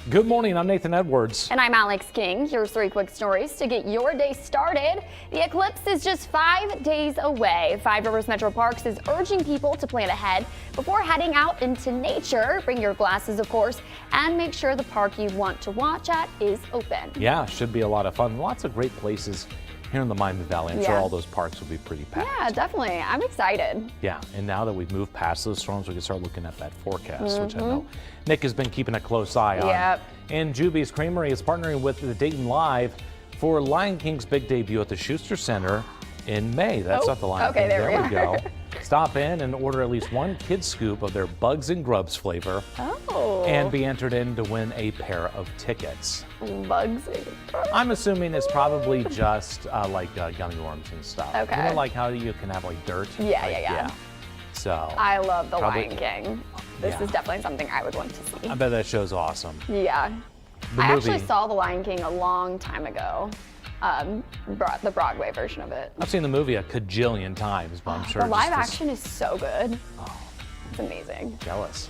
Good morning, I'm Nathan Edwards. And I'm Alex King. Here's 3 quick stories to get your day started. The eclipse is just 5 days away. Five Rivers Metro Parks is urging people to plan ahead before heading out into nature. Bring your glasses, of course, and make sure the park you want to watch at is open. Yeah, should be a lot of fun. Lots of great places here in the Miami Valley. I'm sure all those parks will be pretty packed. Yeah, definitely. I'm excited. Yeah, and now that we've moved past those storms, we can start looking at that forecast, which I know Nick has been keeping a close eye on. Yep. And Juby's Creamery is partnering with the Dayton Live for Lion King's big debut at the Schuster Center in May. That's not the Lion King. There we go. Stop in and order at least one kid scoop of their Bugs and Grubs flavor and be entered in to win a pair of tickets. Bugs and Grubs? I'm assuming it's probably just like gummy worms and stuff. Okay. You know, like how you can have like dirt? Yeah. So I love the Lion King. This is definitely something I would want to see. I bet that show's awesome. Yeah. I actually saw the Lion King a long time ago. The Broadway version of it. I've seen the movie a cajillion times, but I'm sure the live action is so good. Oh, it's amazing. Jealous.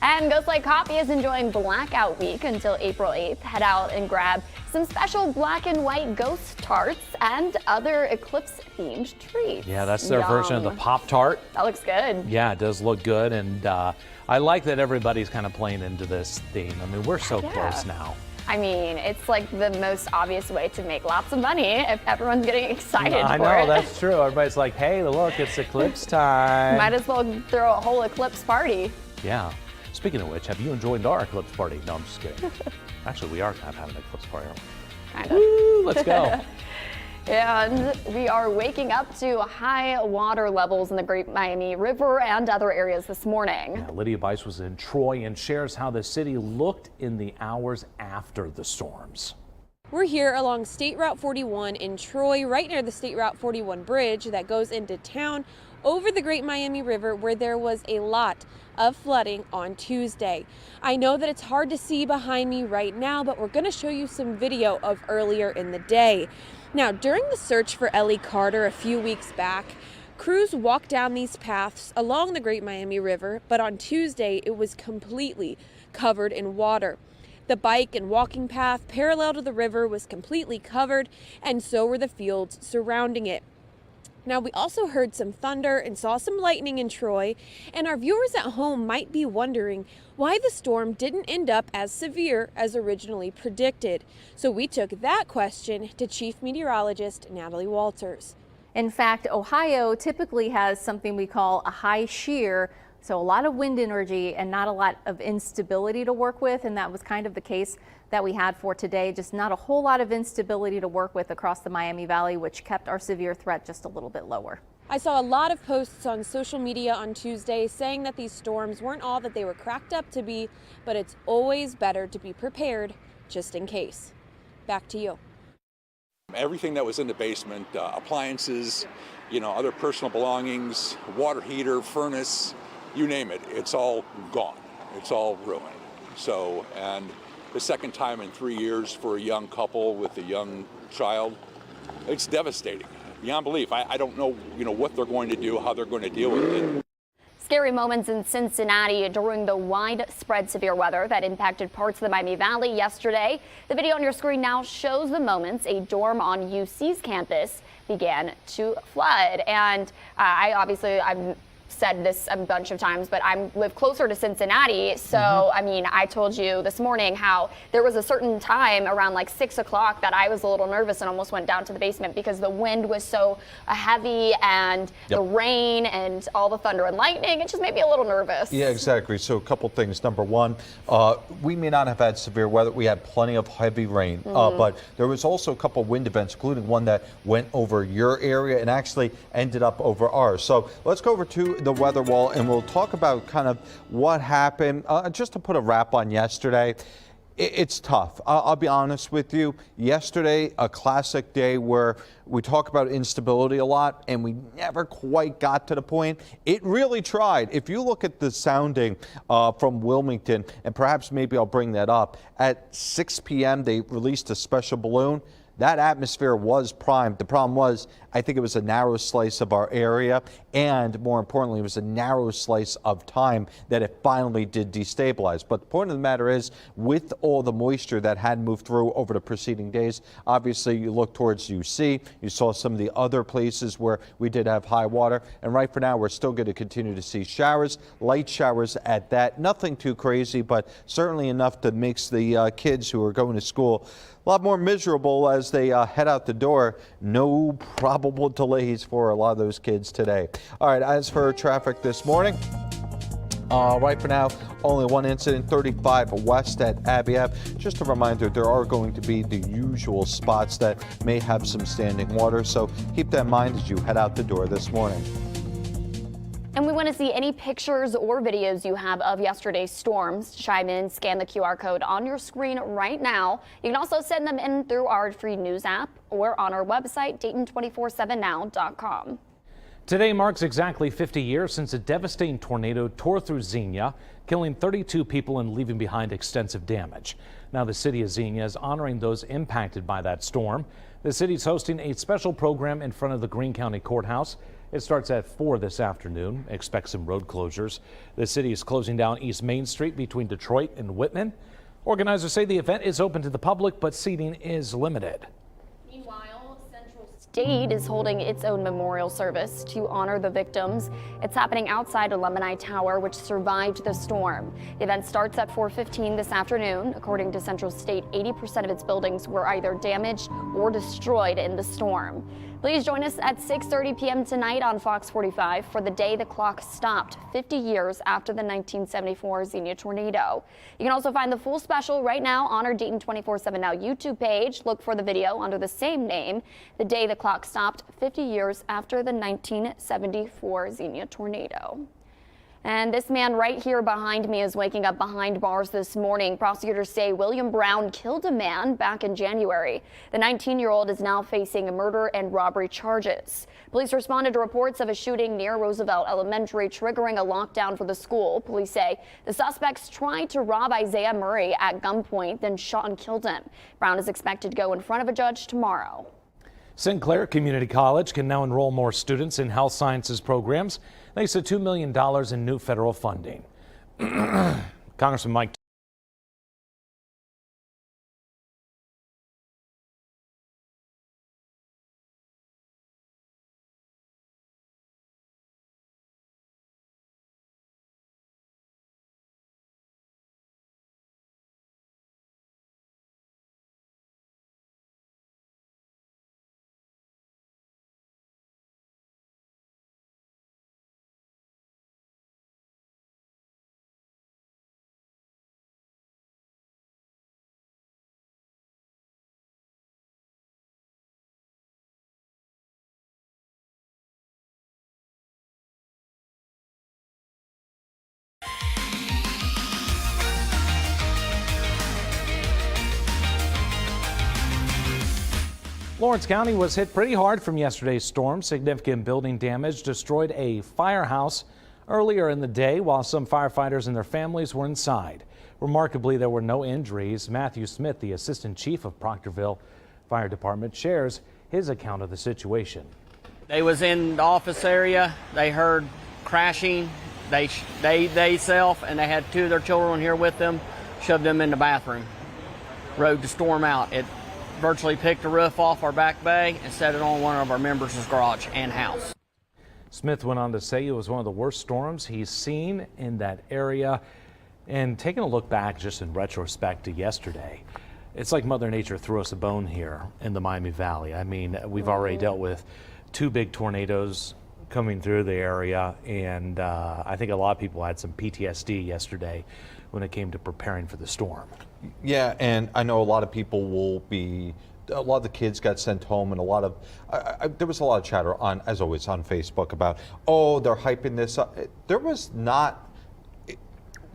And Ghost Light Coffee is enjoying Blackout Week until April 8th. Head out and grab some special black and white ghost tarts and other eclipse-themed treats. Yeah, that's their version of the Pop-Tart. That looks good. Yeah, it does look good, and I like that everybody's kind of playing into this theme. I mean, we're so close now. I mean, it's like the most obvious way to make lots of money if everyone's getting excited for it. I know, that's true. Everybody's like, hey, look, it's eclipse time. Might as well throw a whole eclipse party. Yeah. Speaking of which, have you enjoyed our eclipse party? No, I'm just kidding. Actually, we are kind of having an eclipse party. Kind of. Woo, let's go. And we are waking up to high water levels in the Great Miami River and other areas this morning. Yeah, Lydia Bice was in Troy and shares how the city looked in the hours after the storms. We're here along State Route 41 in Troy, right near the State Route 41 bridge that goes into town over the Great Miami River, where there was a lot of flooding on Tuesday. I know that it's hard to see behind me right now, but we're going to show you some video of earlier in the day. Now, during the search for Ellie Carter a few weeks back, crews walked down these paths along the Great Miami River, but on Tuesday it was completely covered in water. The bike and walking path parallel to the river was completely covered, and so were the fields surrounding it. Now, we also heard some thunder and saw some lightning in Troy, and our viewers at home might be wondering why the storm didn't end up as severe as originally predicted. So we took that question to Chief Meteorologist Natalie Walters. In fact, Ohio typically has something we call a high shear, so a lot of wind energy and not a lot of instability to work with, and that was kind of the case that we had for today. Just not a whole lot of instability to work with across the Miami Valley, which kept our severe threat just a little bit lower. I saw a lot of posts on social media on Tuesday saying that these storms weren't all that they were cracked up to be, but it's always better to be prepared just in case. Back to you. Everything that was in the basement, appliances, other personal belongings, water heater, furnace, you name it, it's all gone. It's all ruined. So, and the second time in 3 years for a young couple with a young child, it's devastating, beyond belief. I don't know, what they're going to do, how they're going to deal with it. Scary moments in Cincinnati during the widespread severe weather that impacted parts of the Miami Valley yesterday. The video on your screen now shows the moments a dorm on UC's campus began to flood. And I've said this a bunch of times, but I live closer to Cincinnati. So, I mean, I told you this morning how there was a certain time around like 6 o'clock that I was a little nervous and almost went down to the basement because the wind was so heavy and the rain and all the thunder and lightning. It just made me a little nervous. Yeah, exactly. So a couple things. Number one, we may not have had severe weather. We had plenty of heavy rain, but there was also a couple wind events, including one that went over your area and actually ended up over ours. So let's go over to the weather wall and we'll talk about kind of what happened. Just to put a wrap on yesterday, it's tough. I'll be honest with you. Yesterday, a classic day where we talk about instability a lot and we never quite got to the point. It really tried. If you look at the sounding from Wilmington, and perhaps maybe I'll bring that up, at 6 p.m. they released a special balloon. that atmosphere was primed. The problem was, I think it was a narrow slice of our area, and more importantly, it was a narrow slice of time that it finally did destabilize. But the point of the matter is, with all the moisture that had moved through over the preceding days, obviously you look towards UC, you saw some of the other places where we did have high water, and right for now we're still going to continue to see showers, light showers at that. Nothing too crazy, but certainly enough to make the kids who are going to school a lot more miserable as they head out the door. No probable delays for a lot of those kids today. All right, as for traffic this morning, right for now, only one incident, 35 west at Abbey Ave. Just a reminder, there are going to be the usual spots that may have some standing water, so keep that in mind as you head out the door this morning. And we want to see any pictures or videos you have of yesterday's storms. Chime in, scan the QR code on your screen right now. You can also send them in through our free news app or on our website, Dayton247now.com. Today marks exactly 50 years since a devastating tornado tore through Xenia, killing 32 people and leaving behind extensive damage. Now the city of Xenia is honoring those impacted by that storm. The city's hosting a special program in front of the Greene County Courthouse. It starts at 4 this afternoon. Expect some road closures. The city is closing down East Main Street between Detroit and Whitman. Organizers say the event is open to the public, but seating is limited. Meanwhile, Central State is holding its own memorial service to honor the victims. It's happening outside Alumni Tower, which survived the storm. The event starts at 4:15 this afternoon. According to Central State, 80% of its buildings were either damaged or destroyed in the storm. Please join us at 6:30 p.m. tonight on Fox 45 for the day the clock stopped 50 years after the 1974 Xenia tornado. You can also find the full special right now on our Dayton 24/7 Now YouTube page. Look for the video under the same name, The Day the Clock Stopped 50 Years After the 1974 Xenia tornado. And this man right here behind me is waking up behind bars this morning. Prosecutors say William Brown killed a man back in January. The 19-year-old is now facing murder and robbery charges. Police responded to reports of a shooting near Roosevelt Elementary, triggering a lockdown for the school. Police say the suspects tried to rob Isaiah Murray at gunpoint, then shot and killed him. Brown is expected to go in front of a judge tomorrow. Sinclair Community College can now enroll more students in health sciences programs thanks to $2 million in new federal funding. Congressman Mike Lawrence County was hit pretty hard from yesterday's storm. Significant building damage destroyed a firehouse earlier in the day while some firefighters and their families were inside. Remarkably, there were no injuries. Matthew Smith, the assistant chief of Proctorville Fire Department, shares his account of the situation. They was in the office area. They heard crashing. They self and they had 2 of their children here with them, shoved them in the bathroom. Rode the storm out. It virtually picked the roof off our back bay and set it on one of our members' garage and house. Smith went on to say it was one of the worst storms he's seen in that area. And taking a look back just in retrospect to yesterday, it's like Mother Nature threw us a bone here in the Miami Valley. I mean, we've already dealt with 2 big tornadoes coming through the area, and I think a lot of people had some PTSD yesterday when it came to preparing for the storm. Yeah, and I know a lot of people a lot of the kids got sent home, and there was a lot of chatter on, as always, on Facebook about, oh, they're hyping this up. There was not,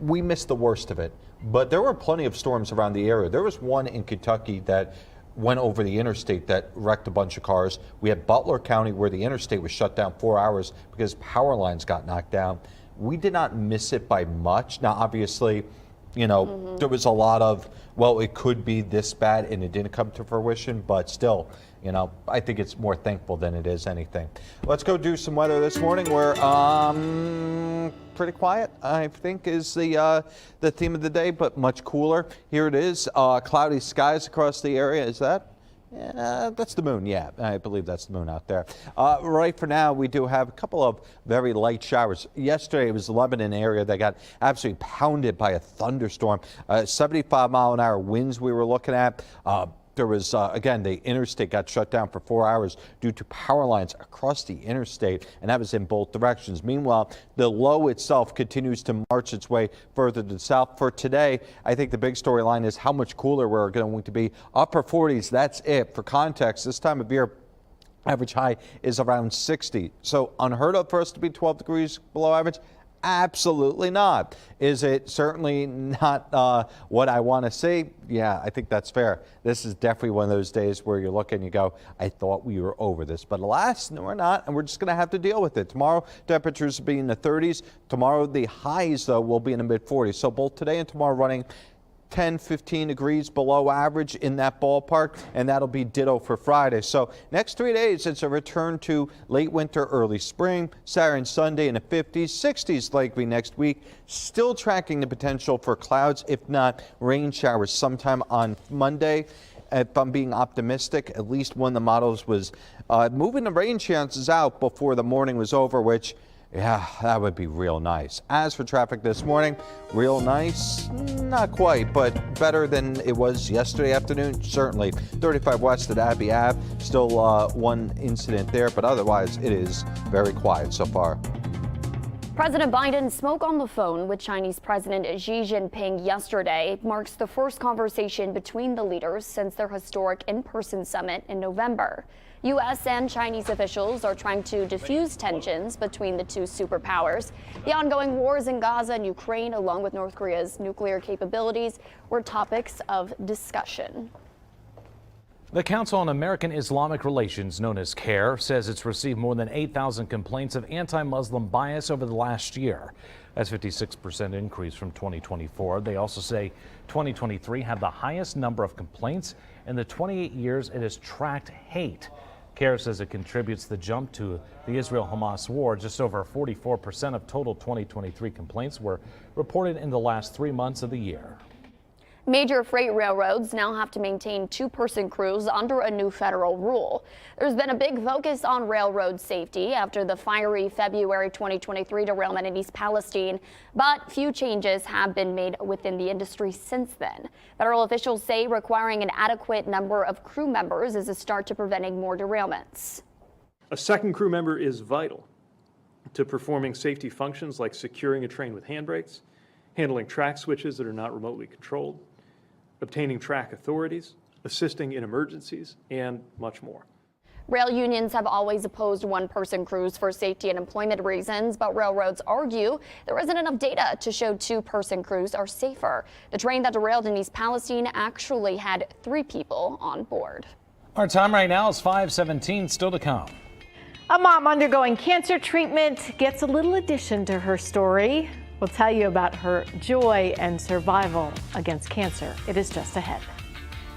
we missed the worst of it, but there were plenty of storms around the area. There was one in Kentucky that went over the interstate that wrecked a bunch of cars. We had Butler County where the interstate was shut down 4 hours because power lines got knocked down. We did not miss it by much. Now, obviously, There was a lot of, well, it could be this bad and it didn't come to fruition, but still, I think it's more thankful than it is anything. Let's go do some weather this morning. We're pretty quiet, I think, is the theme of the day, but much cooler. Here it is, cloudy skies across the area. Is that? Yeah, that's the moon. Yeah, I believe that's the moon out there. Right for now, we do have a couple of very light showers. Yesterday, it was the Lebanon area that got absolutely pounded by a thunderstorm. 75-mile-an-hour winds we were looking at. There was, again, the interstate got shut down for 4 hours due to power lines across the interstate, and that was in both directions. Meanwhile, the low itself continues to march its way further to the south. For today, I think the big storyline is how much cooler we're going to be. Upper 40s, that's it. For context, this time of year, average high is around 60. So unheard of for us to be 12 degrees below average? Absolutely not. Is it certainly not what I want to see? Yeah, I think that's fair. This is definitely one of those days where you look and you go, I thought we were over this. But alas, no, we're not, and we're just going to have to deal with it. Tomorrow, temperatures will be in the 30s. Tomorrow, the highs, though, will be in the mid-40s. So both today and tomorrow running 10, 15 degrees below average in that ballpark, and that'll be ditto for Friday. So next 3 days, it's a return to late winter, early spring. Saturday and Sunday in the 50s, 60s likely next week. Still tracking the potential for clouds, if not rain showers sometime on Monday. If I'm being optimistic, at least one of the models was moving the rain chances out before the morning was over, which, yeah, that would be real nice. As for traffic this morning, real nice, not quite, but better than it was yesterday afternoon, certainly. 35 west at Abbey Ave, still one incident there, but otherwise it is very quiet so far. President Biden spoke on the phone with Chinese President Xi Jinping yesterday. It marks the first conversation between the leaders since their historic in-person summit in November. U.S. and Chinese officials are trying to diffuse tensions between the two superpowers. The ongoing wars in Gaza and Ukraine, along with North Korea's nuclear capabilities, were topics of discussion. The Council on American Islamic Relations, known as CARE, says it's received more than 8,000 complaints of anti-Muslim bias over the last year. That's a 56% increase from 2024. They also say 2023 had the highest number of complaints in the 28 years it has tracked hate. CARE says it contributes the jump to the Israel-Hamas war. Just over 44% of total 2023 complaints were reported in the last 3 months of the year. Major freight railroads now have to maintain two-person crews under a new federal rule. There's been a big focus on railroad safety after the fiery February 2023 derailment in East Palestine, but few changes have been made within the industry since then. Federal officials say requiring an adequate number of crew members is a start to preventing more derailments. A second crew member is vital to performing safety functions like securing a train with handbrakes, handling track switches that are not remotely controlled, obtaining track authorities, assisting in emergencies, and much more. Rail unions have always opposed one-person crews for safety and employment reasons, but railroads argue there isn't enough data to show two-person crews are safer. The train that derailed in East Palestine actually had 3 people on board. Our time right now is 5:17, still to come. A mom undergoing cancer treatment gets a little addition to her story. We'll tell you about her joy and survival against cancer. It is just ahead.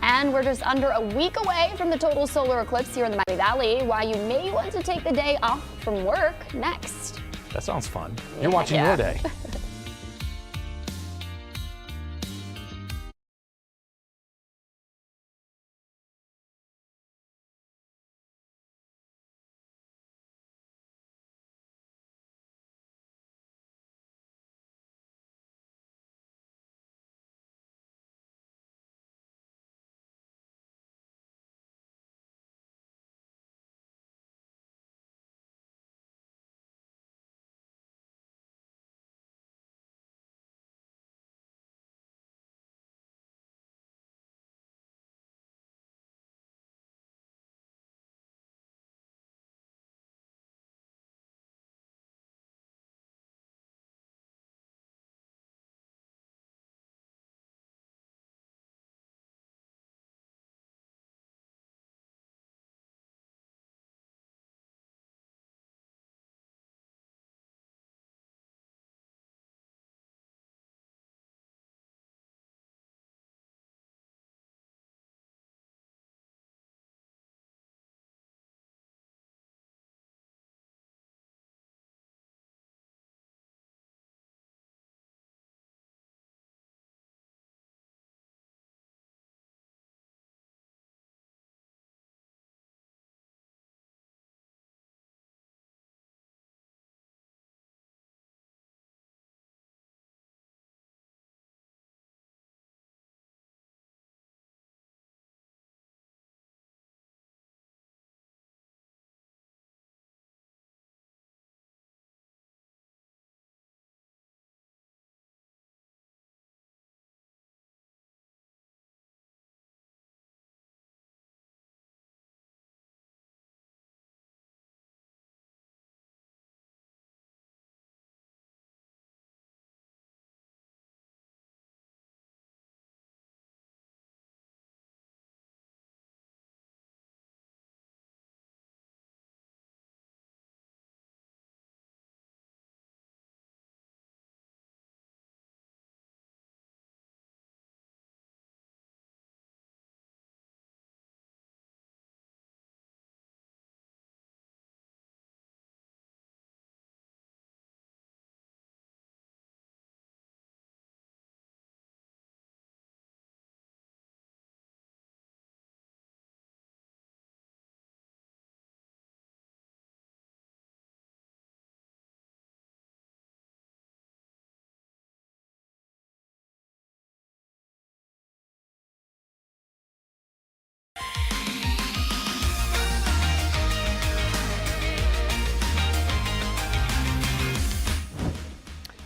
And we're just under a week away from the total solar eclipse here in the Miami Valley. Why you may want to take the day off from work next. That sounds fun. You're watching your day.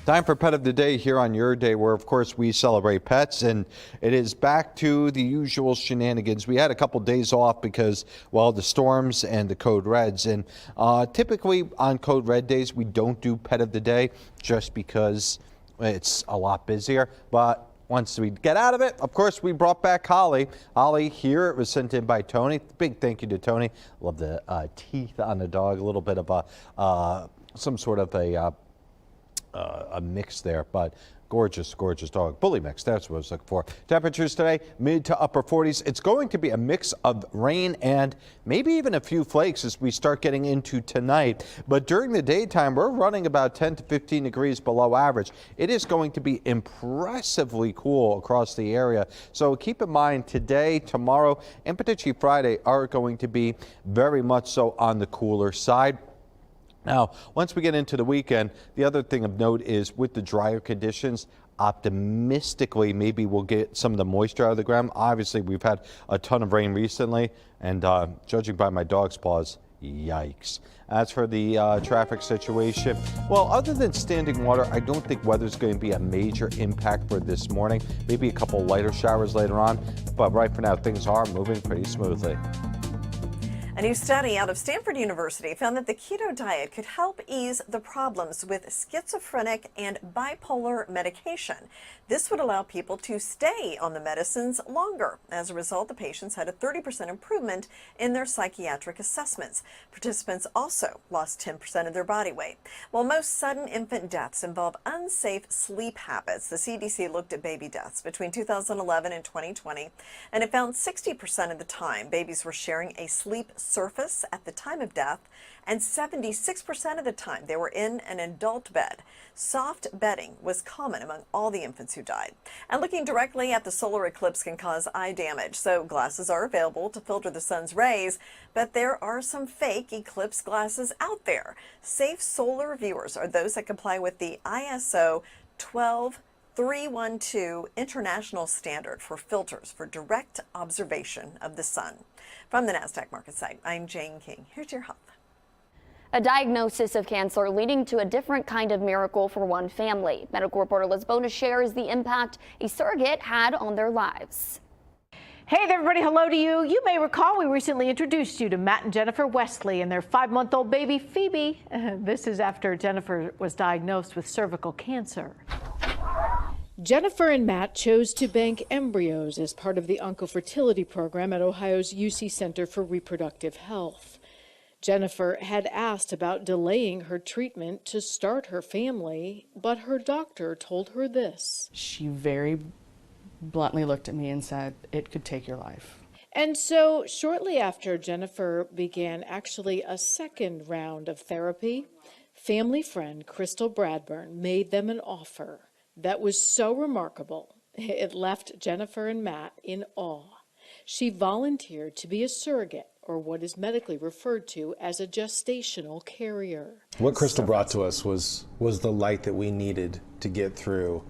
Time for Pet of the Day here on your day, where of course we celebrate pets, and it is back to the usual shenanigans. We had a couple days off because, well, the storms and the code reds, and typically on code red days we don't do Pet of the Day just because it's a lot busier. But once we get out of it, of course, we brought back Holly. Holly here, it was sent in by Tony. Big thank you to Tony. Love the teeth on the dog, a little bit of some sort of a mix there, but gorgeous, gorgeous dog. Bully mix, that's what I was looking for. Temperatures today, mid to upper 40s. It's going to be a mix of rain and maybe even a few flakes as we start getting into tonight. But during the daytime, we're running about 10 to 15 degrees below average. It is going to be impressively cool across the area. So keep in mind today, tomorrow, and potentially Friday are going to be very much so on the cooler side. Now, once we get into the weekend, the other thing of note is with the drier conditions, optimistically, maybe we'll get some of the moisture out of the ground. Obviously, we've had a ton of rain recently, and judging by my dog's paws, yikes. As for the traffic situation, well, other than standing water, I don't think weather's going to be a major impact for this morning. Maybe a couple lighter showers later on, but right for now, things are moving pretty smoothly. A new study out of Stanford University found that the keto diet could help ease the problems with schizophrenic and bipolar medication. This would allow people to stay on the medicines longer. As a result, the patients had a 30% improvement in their psychiatric assessments. Participants also lost 10% of their body weight. While most sudden infant deaths involve unsafe sleep habits, the CDC looked at baby deaths between 2011 and 2020, and it found 60% of the time babies were sharing a sleep surface at the time of death, and 76% of the time they were in an adult bed. Soft bedding was common among all the infants who died. And looking directly at the solar eclipse can cause eye damage, so glasses are available to filter the sun's rays, but there are some fake eclipse glasses out there. Safe solar viewers are those that comply with the ISO 12312 international standard for filters for direct observation of the sun. From the NASDAQ market site, I'm Jane King. Here's your health. A diagnosis of cancer leading to a different kind of miracle for one family. Medical reporter Liz Bonus shares the impact a surrogate had on their lives. Hey there, everybody. Hello to you. You may recall we recently introduced you to Matt and Jennifer Wesley and their 5-month-old baby, Phoebe. This is after Jennifer was diagnosed with cervical cancer. Jennifer and Matt chose to bank embryos as part of the Oncofertility program at Ohio's UC Center for Reproductive Health. Jennifer had asked about delaying her treatment to start her family, but her doctor told her this. She very bluntly looked at me and said, "It could take your life." And so shortly after Jennifer began actually a second round of therapy, family friend Crystal Bradburn made them an offer that was so remarkable, it left Jennifer and Matt in awe. She volunteered to be a surrogate, or what is medically referred to as a gestational carrier. What Crystal brought to us was the light that we needed to get through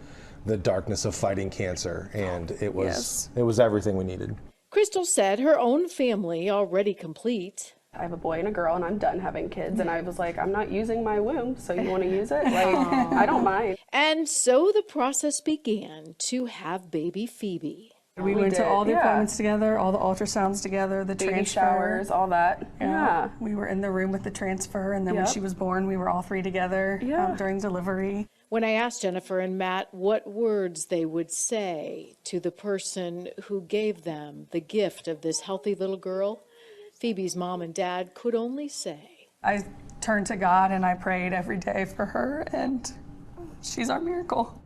the darkness of fighting cancer, and it was everything we needed. Crystal said her own family, already complete. I have a boy and a girl, and I'm done having kids. And I was like, I'm not using my womb, so you want to use it? Like, I don't mind. And so the process began to have baby Phoebe. We went to all the appointments together, all the ultrasounds together, the baby transfer. showers, all that. Yeah. We were in the room with the transfer, and then when she was born, we were all three together during delivery. When I asked Jennifer and Matt what words they would say to the person who gave them the gift of this healthy little girl, Phoebe's mom and dad could only say, I turned to God and I prayed every day for her, and she's our miracle.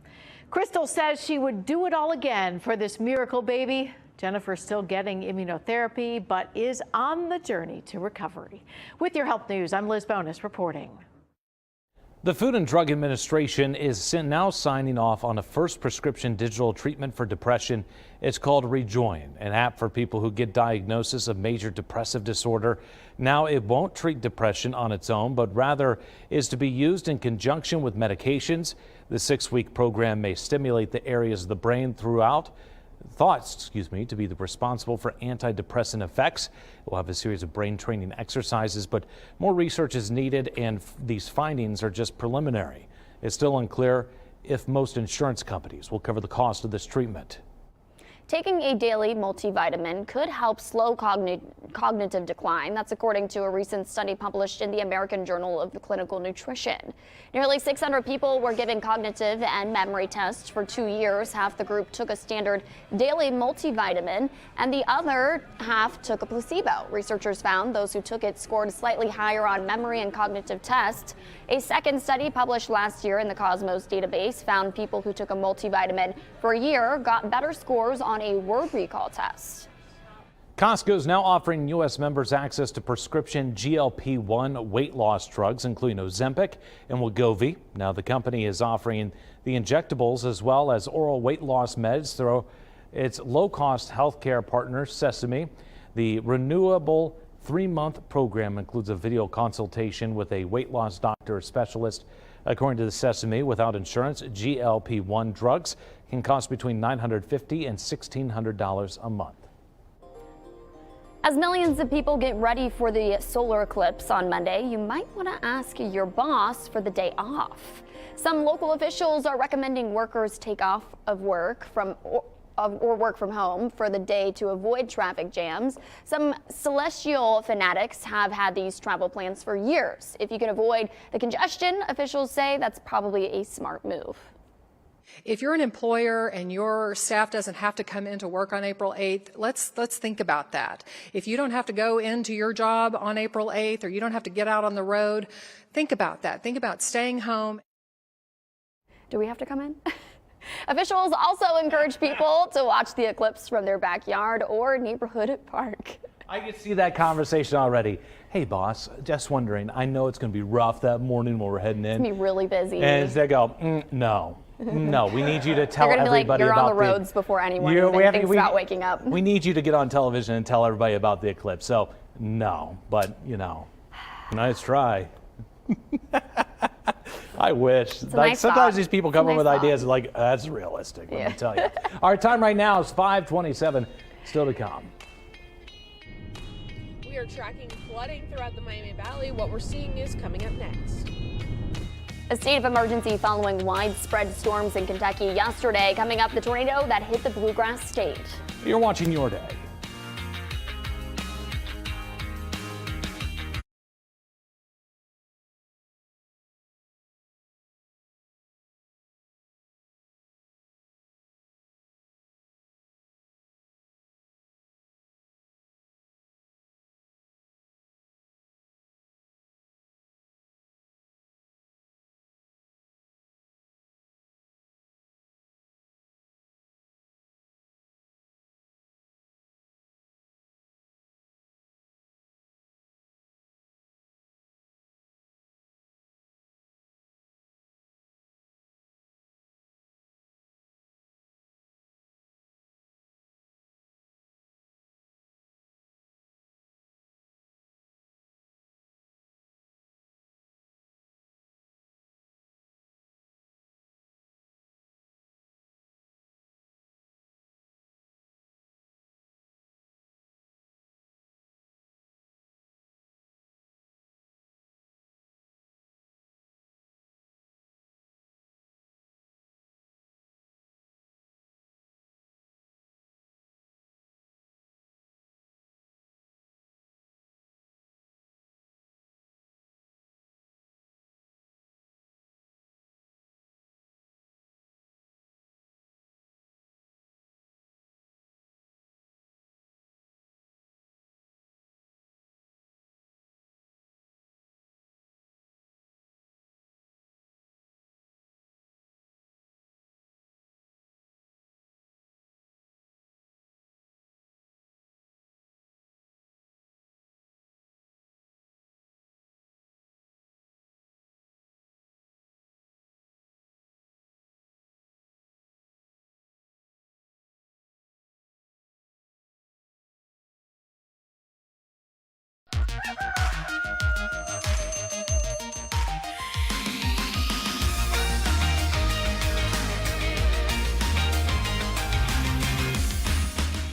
Crystal says she would do it all again for this miracle baby. Jennifer's still getting immunotherapy, but is on the journey to recovery. With your health news, I'm Liz Bonus reporting. The Food and Drug Administration is now signing off on a first prescription digital treatment for depression. It's called Rejoin, an app for people who get diagnosis of major depressive disorder. Now it won't treat depression on its own, but rather is to be used in conjunction with medications. The 6-week program may stimulate the areas of the brain to be responsible for antidepressant effects. We'll have a series of brain training exercises, but more research is needed, and these findings are just preliminary. It's still unclear if most insurance companies will cover the cost of this treatment. Taking a daily multivitamin could help slow cognitive decline. That's according to a recent study published in the American Journal of Clinical Nutrition. Nearly 600 people were given cognitive and memory tests for 2 years. Half the group took a standard daily multivitamin, and the other half took a placebo. Researchers found those who took it scored slightly higher on memory and cognitive tests. A second study published last year in the Cosmos database found people who took a multivitamin for a year got better scores on a word recall test. Costco is now offering U.S. members access to prescription GLP-1 weight loss drugs, including Ozempic and Wegovy. Now the company is offering the injectables as well as oral weight loss meds through its low-cost healthcare partner, Sesame. The renewable 3-month program includes a video consultation with a weight loss doctor or specialist. According to the Sesame, without insurance, GLP-1 drugs can cost between $950 and $1,600 a month. As millions of people get ready for the solar eclipse on Monday, you might want to ask your boss for the day off. Some local officials are recommending workers take off of work or work from home for the day to avoid traffic jams. Some celestial fanatics have had these travel plans for years. If you can avoid the congestion, officials say that's probably a smart move. If you're an employer and your staff doesn't have to come into work on April 8th, let's think about that. If you don't have to go into your job on April 8th or you don't have to get out on the road, think about that. Think about staying home. Do we have to come in? Officials also encourage people to watch the eclipse from their backyard or neighborhood park. I can see that conversation already. Hey, boss, just wondering, I know it's going to be rough that morning when we're heading in. It's going to be really busy. And they go, no. No, we need you to tell everybody like, you're about on the roads before anyone thinks about waking up. We need you to get on television and tell everybody about the eclipse. So, no, but, nice try. I wish. Like, sometimes these people come up with ideas like, that's realistic, let me tell you. Our time right now is 5:27, still to come. We are tracking flooding throughout the Miami Valley. What we're seeing is coming up next. A state of emergency following widespread storms in Kentucky yesterday. Coming up, the tornado that hit the Bluegrass State. You're watching Your Day.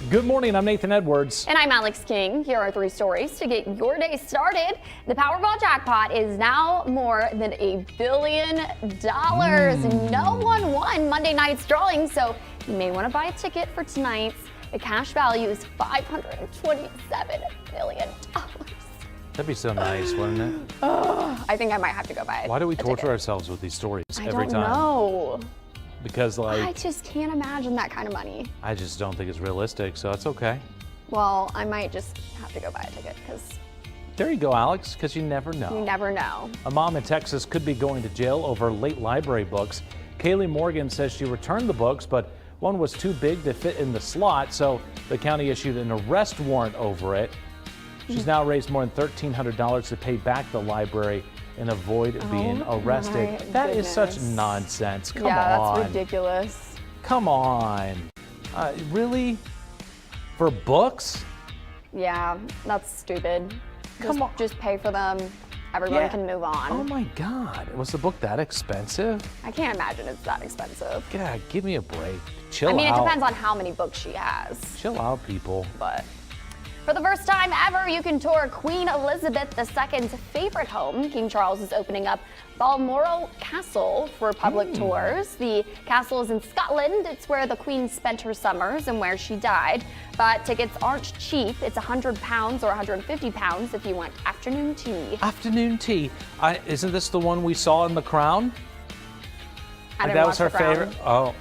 Good morning, I'm Nathan Edwards. And I'm Alex King. Here are 3 stories to get your day started. The Powerball jackpot is now more than $1 billion. No one won Monday night's drawing, so you may want to buy a ticket for tonight's. The cash value is $527 million. That'd be so nice, wouldn't it? Oh, I think I might have to go buy it. Why do we torture ourselves with these stories every time? I don't know. Because I just can't imagine that kind of money. I just don't think it's realistic, so it's okay. Well, I might just have to go buy a ticket because there you go, Alex, because you never know. you never know. A mom in Texas could be going to jail over late library books. Kaylee Morgan says she returned the books, but one was too big to fit in the slot, so the county issued an arrest warrant over it. She's now raised more than $1,300 to pay back the library and avoid being arrested. That is such nonsense. Come on. Yeah, that's ridiculous. Come on. Really? For books? Yeah, that's stupid. Come on. Just pay for them. Everyone can move on. Oh my God. Was the book that expensive? I can't imagine it's that expensive. God, give me a break. Chill out. I mean, it depends on how many books she has. Chill out, people. But for the first time ever, you can tour Queen Elizabeth II's favorite home. King Charles is opening up Balmoral Castle for public tours. The castle is in Scotland. It's where the Queen spent her summers and where she died. But tickets aren't cheap. It's £100 or £150 if you want afternoon tea. Afternoon tea. Isn't this the one we saw in The Crown? I didn't that watch was her The Crown. favorite? Oh.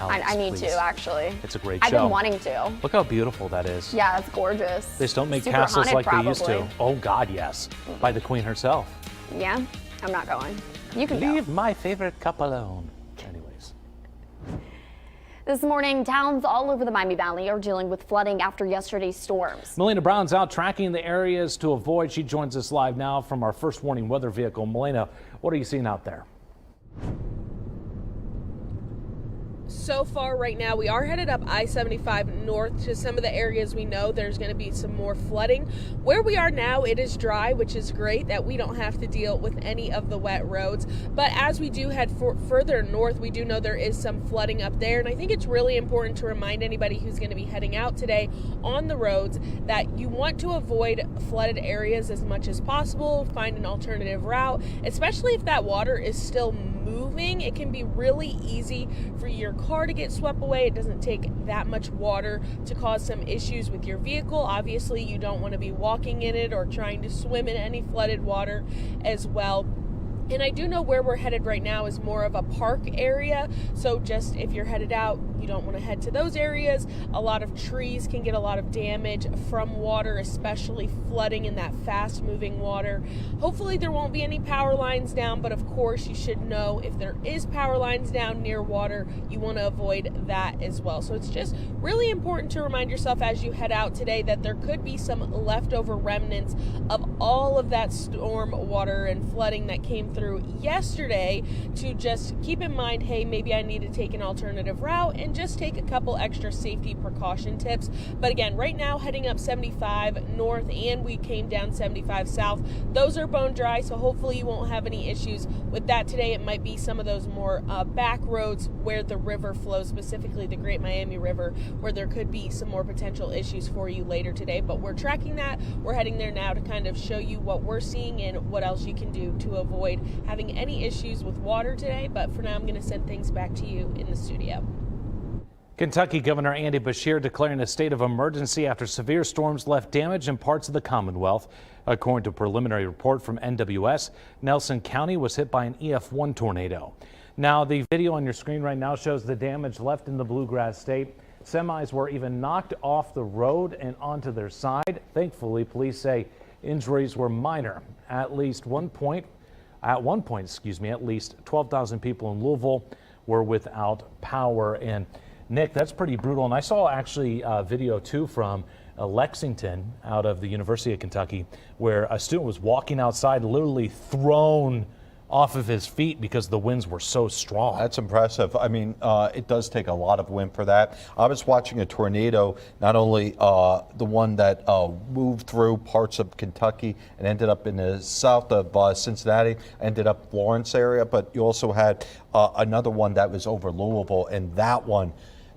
Alex, I need please. to, actually. It's a great show. I've been wanting to. Look how beautiful that is. Yeah, it's gorgeous. They just don't make Super castles haunted, like they used to. probably. Oh God, yes. By the Queen herself. Yeah, I'm not going. You can Leave go. my favorite cup alone. Anyways. This morning, towns all over the Miami Valley are dealing with flooding after yesterday's storms. Melina Brown's out tracking the areas to avoid. She joins us live now from our first warning weather vehicle. Melina, what are you seeing out there? So far right now, we are headed up I-75 north to some of the areas we know there's going to be some more flooding. Where we are now, it is dry, which is great that we don't have to deal with any of the wet roads. But as we do head further north, we do know there is some flooding up there. And I think it's really important to remind anybody who's going to be heading out today on the roads that you want to avoid flooded areas as much as possible. Find an alternative route, especially if that water is still moving. It can be really easy for your car to get swept away. It doesn't take that much water to cause some issues with your vehicle. Obviously, you don't want to be walking in it or trying to swim in any flooded water as well. And I do know where we're headed right now is more of a park area. So just if you're headed out, you don't want to head to those areas. A lot of trees can get a lot of damage from water, especially flooding in that fast moving water. Hopefully there won't be any power lines down, but of course you should know if there is power lines down near water, you want to avoid that as well. So it's just really important to remind yourself as you head out today that there could be some leftover remnants of all of that storm water and flooding that came through yesterday, to just keep in mind, hey, maybe I need to take an alternative route and just take a couple extra safety precaution tips. But again, right now heading up 75 north and we came down 75 south, those are bone dry, so hopefully you won't have any issues with that today. It might be some of those more back roads where the river flows, specifically the Great Miami River, where there could be some more potential issues for you later today. But we're tracking that. We're heading there now to kind of show you what we're seeing and what else you can do to avoid having any issues with water today. But for now, I'm going to send things back to you in the studio. Kentucky Governor Andy Beshear declaring a state of emergency after severe storms left damage in parts of the Commonwealth. According to a preliminary report from NWS, Nelson County was hit by an EF1 tornado. Now, the video on your screen right now shows the damage left in the Bluegrass State. Semis were even knocked off the road and onto their side. Thankfully, police say injuries were minor. At one point, at least 12,000 people in Louisville were without power. And Nick, that's pretty brutal. And I saw actually a video too from Lexington out of the University of Kentucky, where a student was walking outside, literally thrown off of his feet because the winds were so strong. That's impressive. I mean, it does take a lot of wind for that. I was watching a tornado, not only the one that moved through parts of Kentucky and ended up in the south of Cincinnati, ended up Florence area, but you also had another one that was over Louisville, and that one,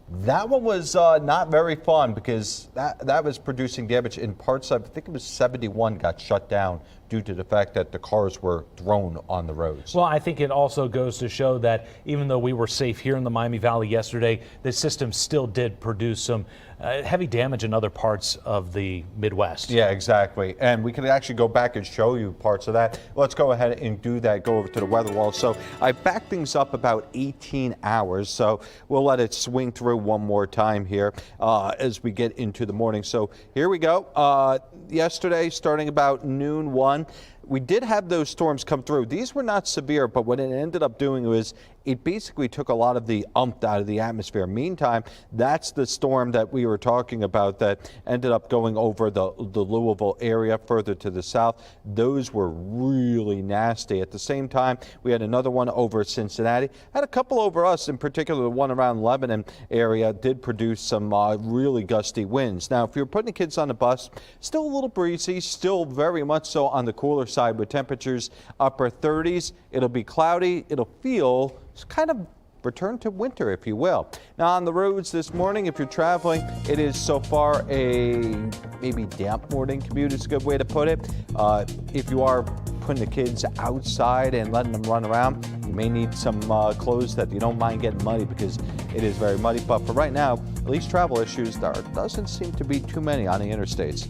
That one was not very fun because that was producing damage in parts of, I think it was 71 got shut down due to the fact that the cars were thrown on the roads. Well, I think it also goes to show that even though we were safe here in the Miami Valley yesterday, the system still did produce some heavy damage in other parts of the Midwest. Yeah, exactly. And we can actually go back and show you parts of that. Let's go ahead and do that. Go over to the weather wall. So I backed things up about 18 hours. So we'll let it swing through one more time here as we get into the morning. So here we go. Yesterday, starting about noon 1, we did have those storms come through. These were not severe, but what it ended up doing was it basically took a lot of the umph out of the atmosphere. Meantime, that's the storm that we were talking about that ended up going over the Louisville area further to the south. Those were really nasty. At the same time, we had another one over Cincinnati. Had a couple over us, in particular the one around Lebanon area did produce some really gusty winds. Now, if you're putting the kids on the bus, still a little breezy, still very much so on the cooler side with temperatures upper 30s. It'll be cloudy. It'll feel kind of return to winter, if you will. Now on the roads this morning, if you're traveling, it is so far a maybe damp morning commute is a good way to put it. If you are putting the kids outside and letting them run around, you may need some clothes that you don't mind getting muddy because it is very muddy. But for right now, at least travel issues, there doesn't seem to be too many on the interstates.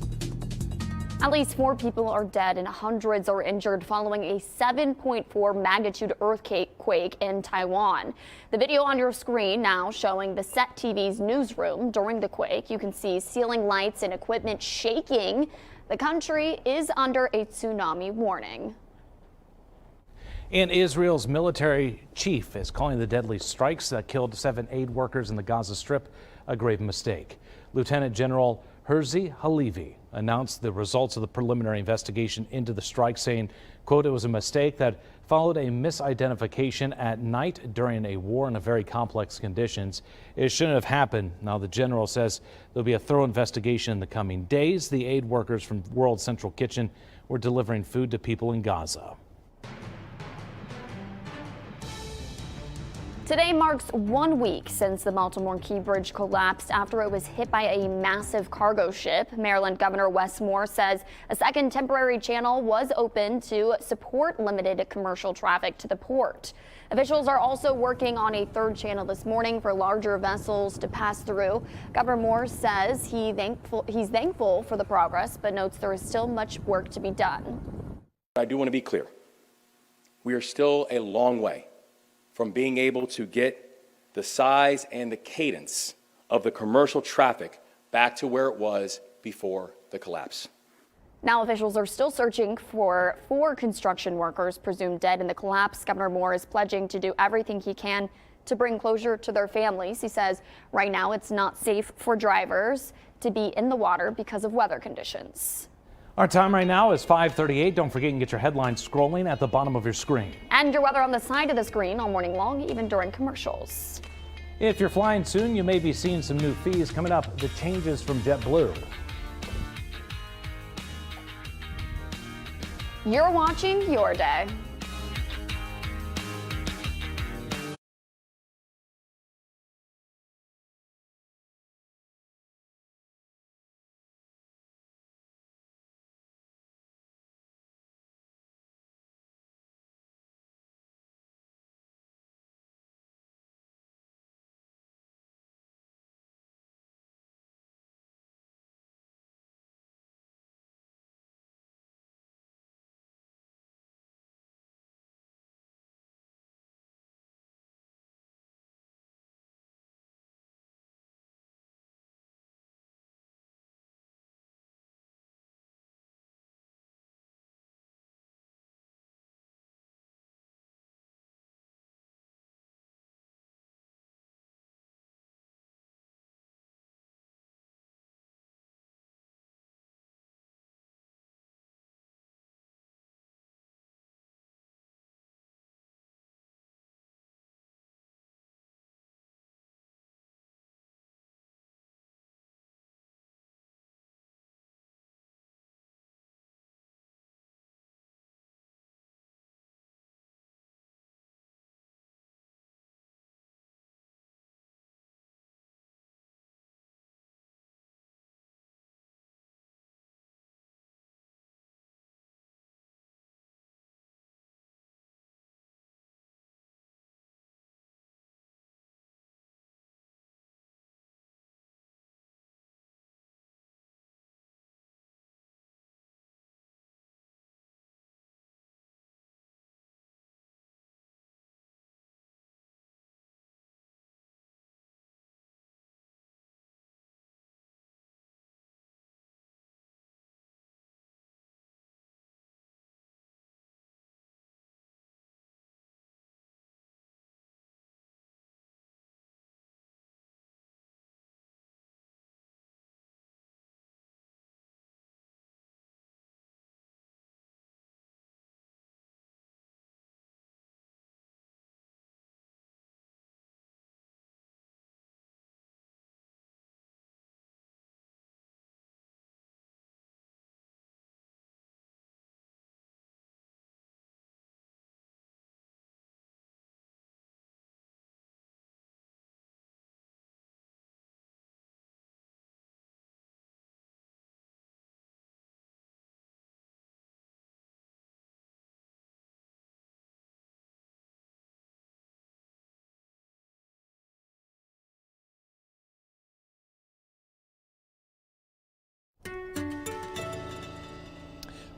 At least 4 people are dead and hundreds are injured following a 7.4 magnitude earthquake in Taiwan. The video on your screen now showing the SET TV's newsroom during the quake. You can see ceiling lights and equipment shaking. The country is under a tsunami warning. And Israel's military chief is calling the deadly strikes that killed 7 aid workers in the Gaza Strip a grave mistake. Lieutenant General Herzi Halevi announced the results of the preliminary investigation into the strike, saying, quote, it was a mistake that followed a misidentification at night during a war in a very complex conditions. It shouldn't have happened. Now, the general says there'll be a thorough investigation in the coming days. The aid workers from World Central Kitchen were delivering food to people in Gaza. Today marks 1 week since the Baltimore Key Bridge collapsed after it was hit by a massive cargo ship. Maryland Governor Wes Moore says a second temporary channel was opened to support limited commercial traffic to the port. Officials are also working on a third channel this morning for larger vessels to pass through. Governor Moore says he's thankful for the progress, but notes there is still much work to be done. I do want to be clear. We are still a long way from being able to get the size and the cadence of the commercial traffic back to where it was before the collapse. Now officials are still searching for 4 construction workers presumed dead in the collapse. Governor Moore is pledging to do everything he can to bring closure to their families. He says right now it's not safe for drivers to be in the water because of weather conditions. Our time right now is 5:38. Don't forget you can get your headlines scrolling at the bottom of your screen. And your weather on the side of the screen all morning long, even during commercials. If you're flying soon, you may be seeing some new fees. Coming up, the changes from JetBlue. You're watching Your Day.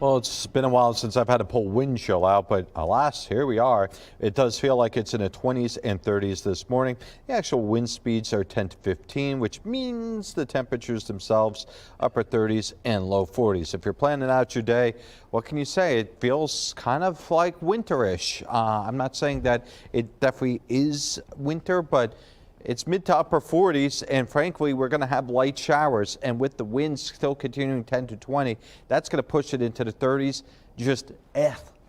Well, it's been a while since I've had to pull wind chill out, but alas, here we are. It does feel like it's in the 20s and 30s this morning. The actual wind speeds are 10 to 15, which means the temperatures themselves upper 30s and low 40s. If you're planning out your day, what can you say? It feels kind of like winterish. I'm not saying that it definitely is winter, but it's mid to upper 40s, and frankly, we're going to have light showers. And with the winds still continuing 10 to 20, that's going to push it into the 30s. Just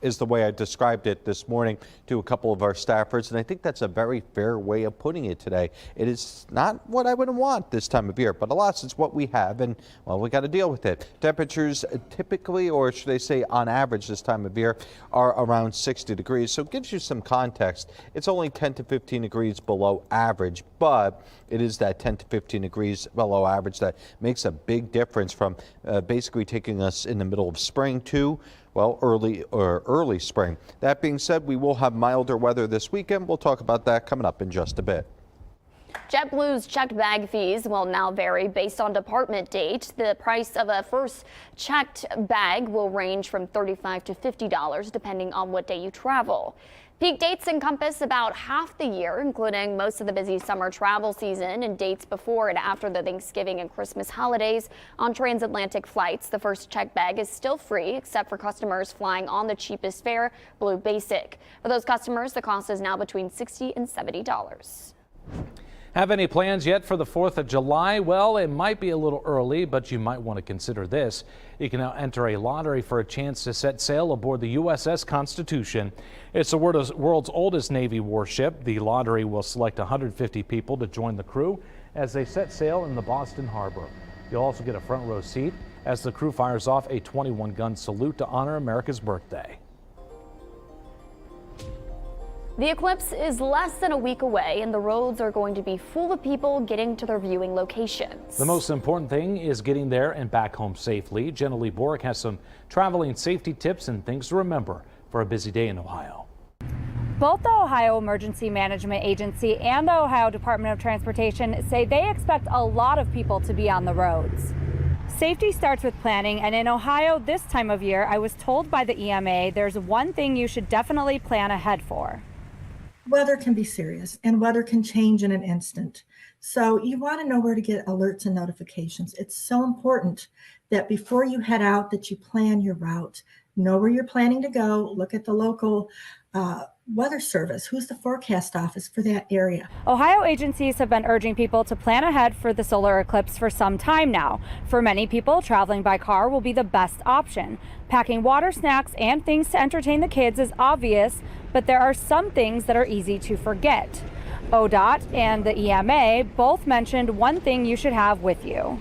is the way I described it this morning to a couple of our staffers, and I think that's a very fair way of putting it today. It is not what I would want this time of year, but alas, it's what we have, and well, we got to deal with it. Temperatures typically, or should I say on average this time of year, are around 60 degrees, so it gives you some context. It's only 10 to 15 degrees below average, but it is that 10 to 15 degrees below average that makes a big difference from basically taking us in the middle of spring to, well, early spring. That being said, we will have milder weather this weekend. We'll talk about that coming up in just a bit. JetBlue's checked bag fees will now vary based on department date. The price of a first checked bag will range from $35 to $50 depending on what day you travel. Peak dates encompass about half the year, including most of the busy summer travel season and dates before and after the Thanksgiving and Christmas holidays. On transatlantic flights, the first checked bag is still free, except for customers flying on the cheapest fare, Blue Basic. For those customers, the cost is now between $60 and $70. Have any plans yet for the 4th of July? Well, it might be a little early, but you might want to consider this. You can now enter a lottery for a chance to set sail aboard the USS Constitution. It's the world's oldest Navy warship. The lottery will select 150 people to join the crew as they set sail in the Boston Harbor. You'll also get a front row seat as the crew fires off a 21-gun salute to honor America's birthday. The eclipse is less than a week away, and the roads are going to be full of people getting to their viewing locations. The most important thing is getting there and back home safely. Jenna Lee Borick has some traveling safety tips and things to remember for a busy day in Ohio. Both the Ohio Emergency Management Agency and the Ohio Department of Transportation say they expect a lot of people to be on the roads. Safety starts with planning, and in Ohio this time of year, I was told by the EMA there's one thing you should definitely plan ahead for. Weather can be serious, and weather can change in an instant. So you want to know where to get alerts and notifications. It's so important that before you head out that you plan your route, know where you're planning to go, look at the local weather service. Who's the forecast office for that area? Ohio agencies have been urging people to plan ahead for the solar eclipse for some time now. For many people, traveling by car will be the best option. Packing water, snacks, and things to entertain the kids is obvious, but there are some things that are easy to forget. ODOT and the EMA both mentioned one thing you should have with you.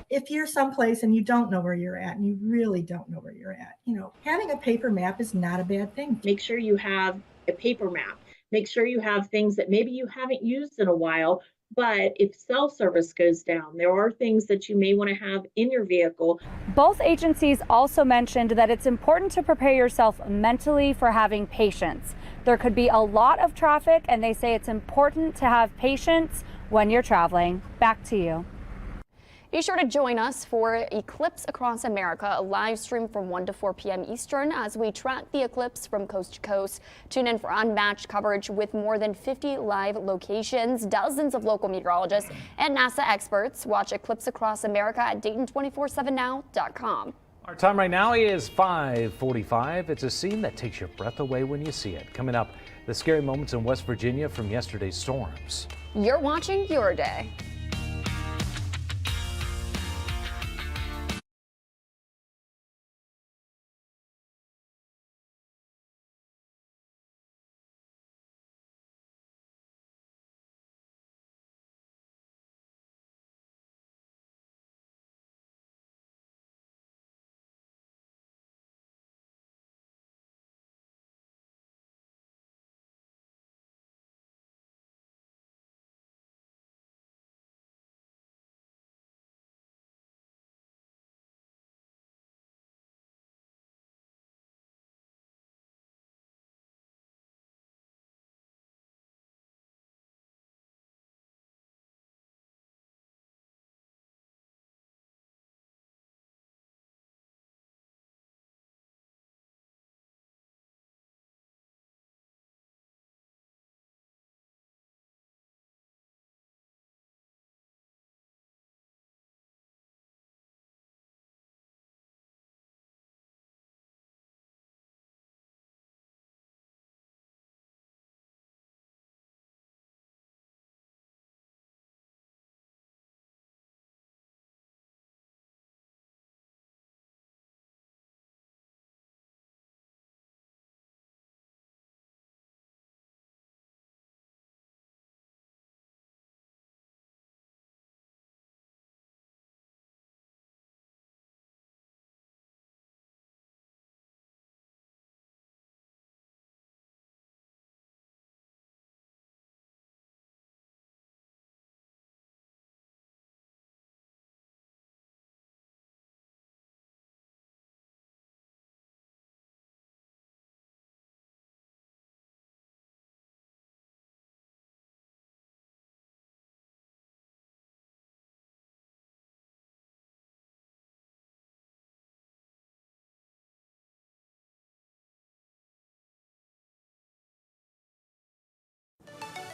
If you're someplace and you don't know where you're at, and you really don't know where you're at, having a paper map is not a bad thing. Make sure you have a paper map. Make sure you have things that maybe you haven't used in a while, but if cell service goes down, there are things that you may want to have in your vehicle. Both agencies also mentioned that it's important to prepare yourself mentally for having patience. There could be a lot of traffic, and they say it's important to have patience when you're traveling. Back to you. Be sure to join us for Eclipse Across America, a live stream from 1 to 4 p.m. Eastern as we track the eclipse from coast to coast. Tune in for unmatched coverage with more than 50 live locations, dozens of local meteorologists and NASA experts. Watch Eclipse Across America at Dayton247now.com. Our time right now is 5:45. It's a scene that takes your breath away when you see it. Coming up, the scary moments in West Virginia from yesterday's storms. You're watching Your Day.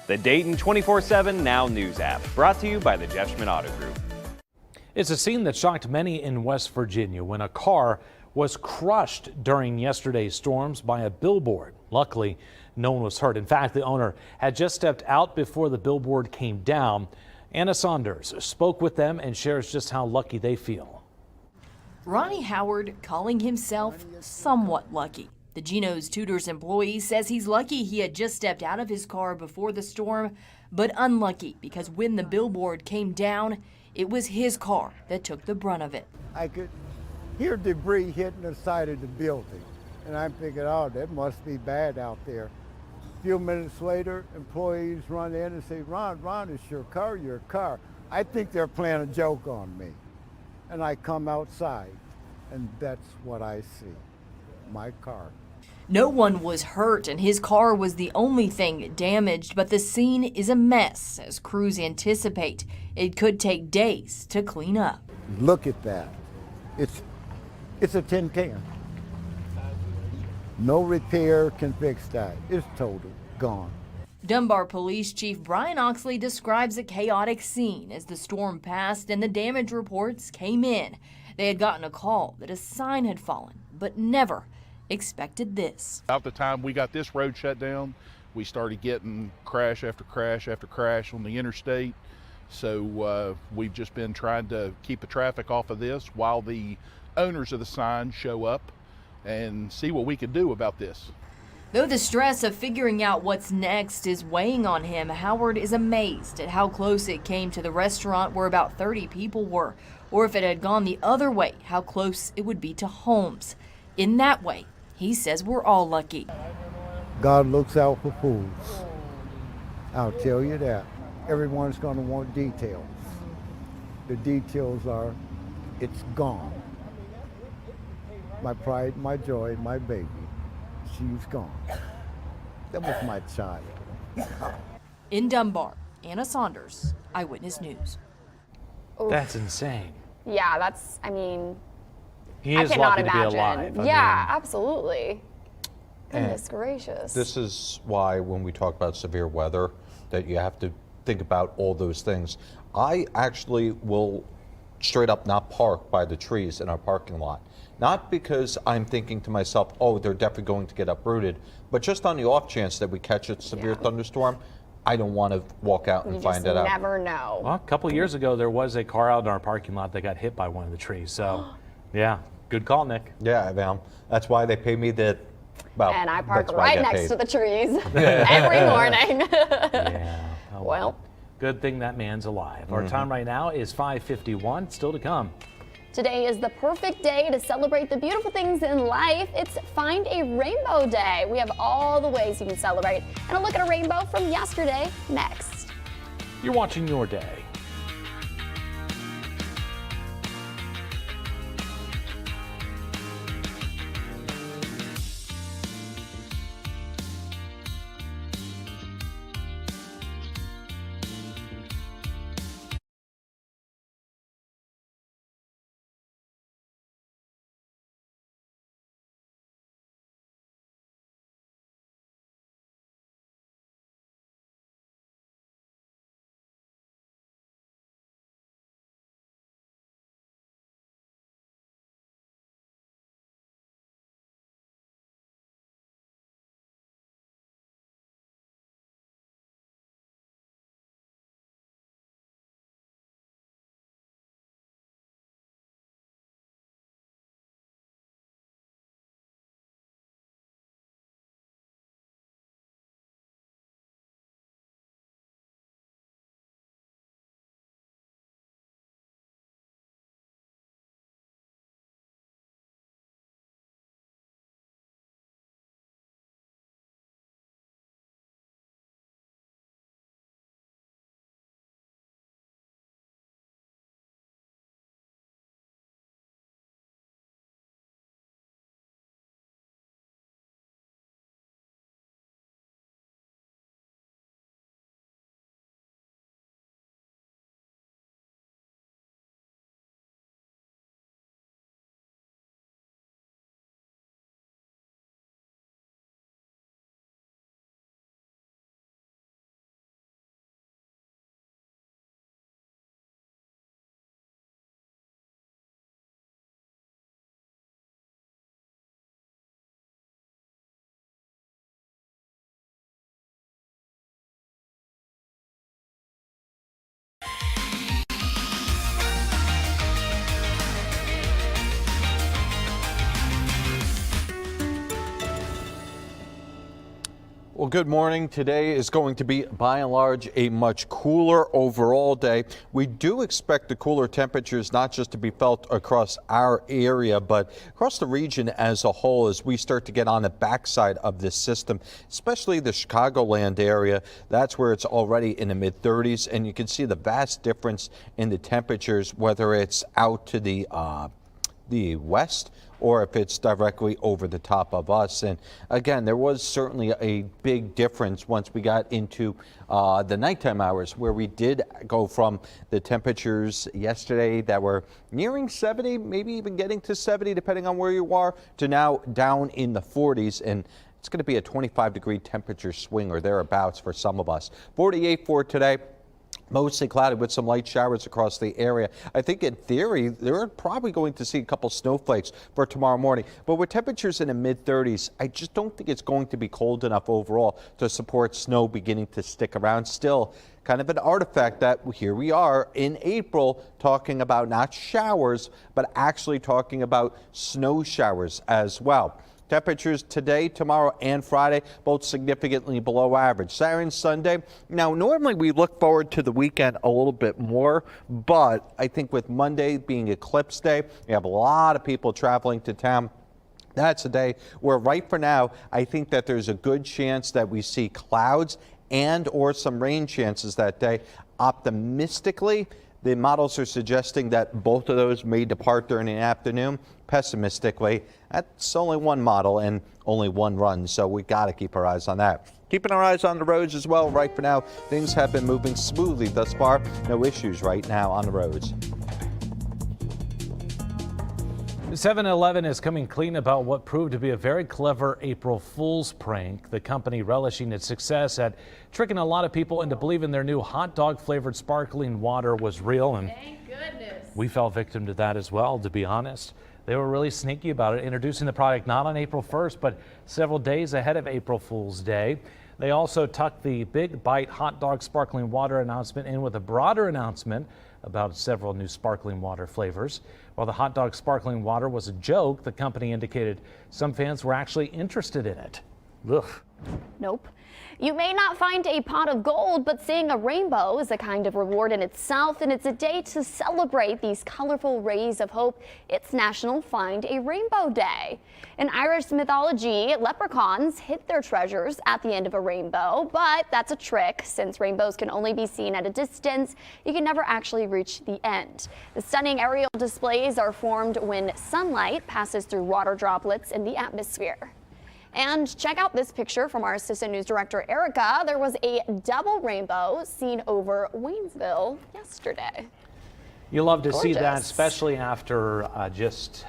The Dayton 24/7 Now News app, brought to you by the Jeff Schmidt Auto Group. It's a scene that shocked many in West Virginia when a car was crushed during yesterday's storms by a billboard. Luckily, no one was hurt. In fact, the owner had just stepped out before the billboard came down. Anna Saunders spoke with them and shares just how lucky they feel. Ronnie Howard calling himself somewhat lucky. The Geno's Tutors employee says he's lucky he had just stepped out of his car before the storm, but unlucky because when the billboard came down, it was his car that took the brunt of it. I could hear debris hitting the side of the building, and I'm thinking, oh, that must be bad out there. A few minutes later, employees run in and say, Ron, it's your car. I think they're playing a joke on me. And I come outside, and that's what I see, my car. No one was hurt, and his car was the only thing damaged, but the scene is a mess as crews anticipate it could take days to clean up. Look at that. It's a tin can. No repair can fix that. It's total, gone. Dunbar Police Chief Brian Oxley describes a chaotic scene as the storm passed and the damage reports came in. They had gotten a call that a sign had fallen, but never expected this. About the time we got this road shut down, we started getting crash after crash after crash on the interstate. So we've just been trying to keep the traffic off of this while the owners of the sign show up and see what we can do about this. Though the stress of figuring out what's next is weighing on him, Howard is amazed at how close it came to the restaurant where about 30 people were, or if it had gone the other way, how close it would be to homes. In that way, he says we're all lucky. God looks out for fools. I'll tell you that. Everyone's going to want details. The details are, it's gone. My pride, my joy, my baby, she's gone. That was my child. In Dunbar, Anna Saunders, Eyewitness News. That's insane. Yeah, that's, I mean, He I is cannot lucky to imagine. be alive. Yeah, absolutely. Goodness gracious. This is why when we talk about severe weather, that you have to think about all those things. I actually will straight up not park by the trees in our parking lot. Not because I'm thinking to myself, oh, they're definitely going to get uprooted, but just on the off chance that we catch a severe thunderstorm, I don't want to walk out and find that out. You never know. Well, a couple years ago, there was a car out in our parking lot that got hit by one of the trees. So, yeah, good call, Nick. Yeah, well, that's why they pay me the, well, And I park that's why I right get next paid. to the trees every morning. Yeah. Oh, well, good thing that man's alive. Our time right now is 5:51. Still to come. today is the perfect day to celebrate the beautiful things in life. It's Find a Rainbow Day. We have all the ways you can celebrate and a look at a rainbow from yesterday next. You're watching Your Day. Well, good morning. Today is going to be, by and large, a much cooler overall day. We do expect the cooler temperatures not just to be felt across our area, but across the region as a whole as we start to get on the backside of this system, especially the Chicagoland area. That's where it's already in the mid-30s, and you can see the vast difference in the temperatures, whether it's out to the west or if it's directly over the top of us. And again, there was certainly a big difference once we got into the nighttime hours, where we did go from the temperatures yesterday that were nearing 70, maybe even getting to 70 depending on where you are, to now down in the 40s. And it's going to be a 25-degree temperature swing or thereabouts for some of us. 48 for today. Mostly cloudy with some light showers across the area. I think in theory, they're probably going to see a couple snowflakes for tomorrow morning. But with temperatures in the mid-30s, I just don't think it's going to be cold enough overall to support snow beginning to stick around. Still, kind of an artifact that here we are in April talking about not showers, but actually talking about snow showers as well. Temperatures today, tomorrow, and Friday, both significantly below average. Saturday and Sunday, now normally we look forward to the weekend a little bit more, but I think with Monday being eclipse day, we have a lot of people traveling to town. That's a day where right for now, I think that there's a good chance that we see clouds and or some rain chances that day. Optimistically, the models are suggesting that both of those may depart during the afternoon. Pessimistically, that's only one model and only one run, so we got to keep our eyes on that. Keeping our eyes on the roads as well. Right for now, things have been moving smoothly thus far. No issues right now on the roads. 7-Eleven is coming clean about what proved to be a very clever April Fool's prank. The company relishing its success at tricking a lot of people into believing their new hot dog flavored sparkling water was real, and thank goodness. We fell victim to that as well, to be honest. They were really sneaky about it, introducing the product not on April 1st, but several days ahead of April Fool's Day. They also tucked the Big Bite hot dog sparkling water announcement in with a broader announcement about several new sparkling water flavors. While the hot dog sparkling water was a joke, the company indicated some fans were actually interested in it. Ugh. Nope. You may not find a pot of gold, but seeing a rainbow is a kind of reward in itself, and it's a day to celebrate these colorful rays of hope. It's National Find a Rainbow Day. In Irish mythology, leprechauns hid their treasures at the end of a rainbow, but that's a trick. Since rainbows can only be seen at a distance, you can never actually reach the end. The stunning aerial displays are formed when sunlight passes through water droplets in the atmosphere. And check out this picture from our assistant news director, Erica. There was a double rainbow seen over Waynesville yesterday. You love to see that, Gorgeous. especially after just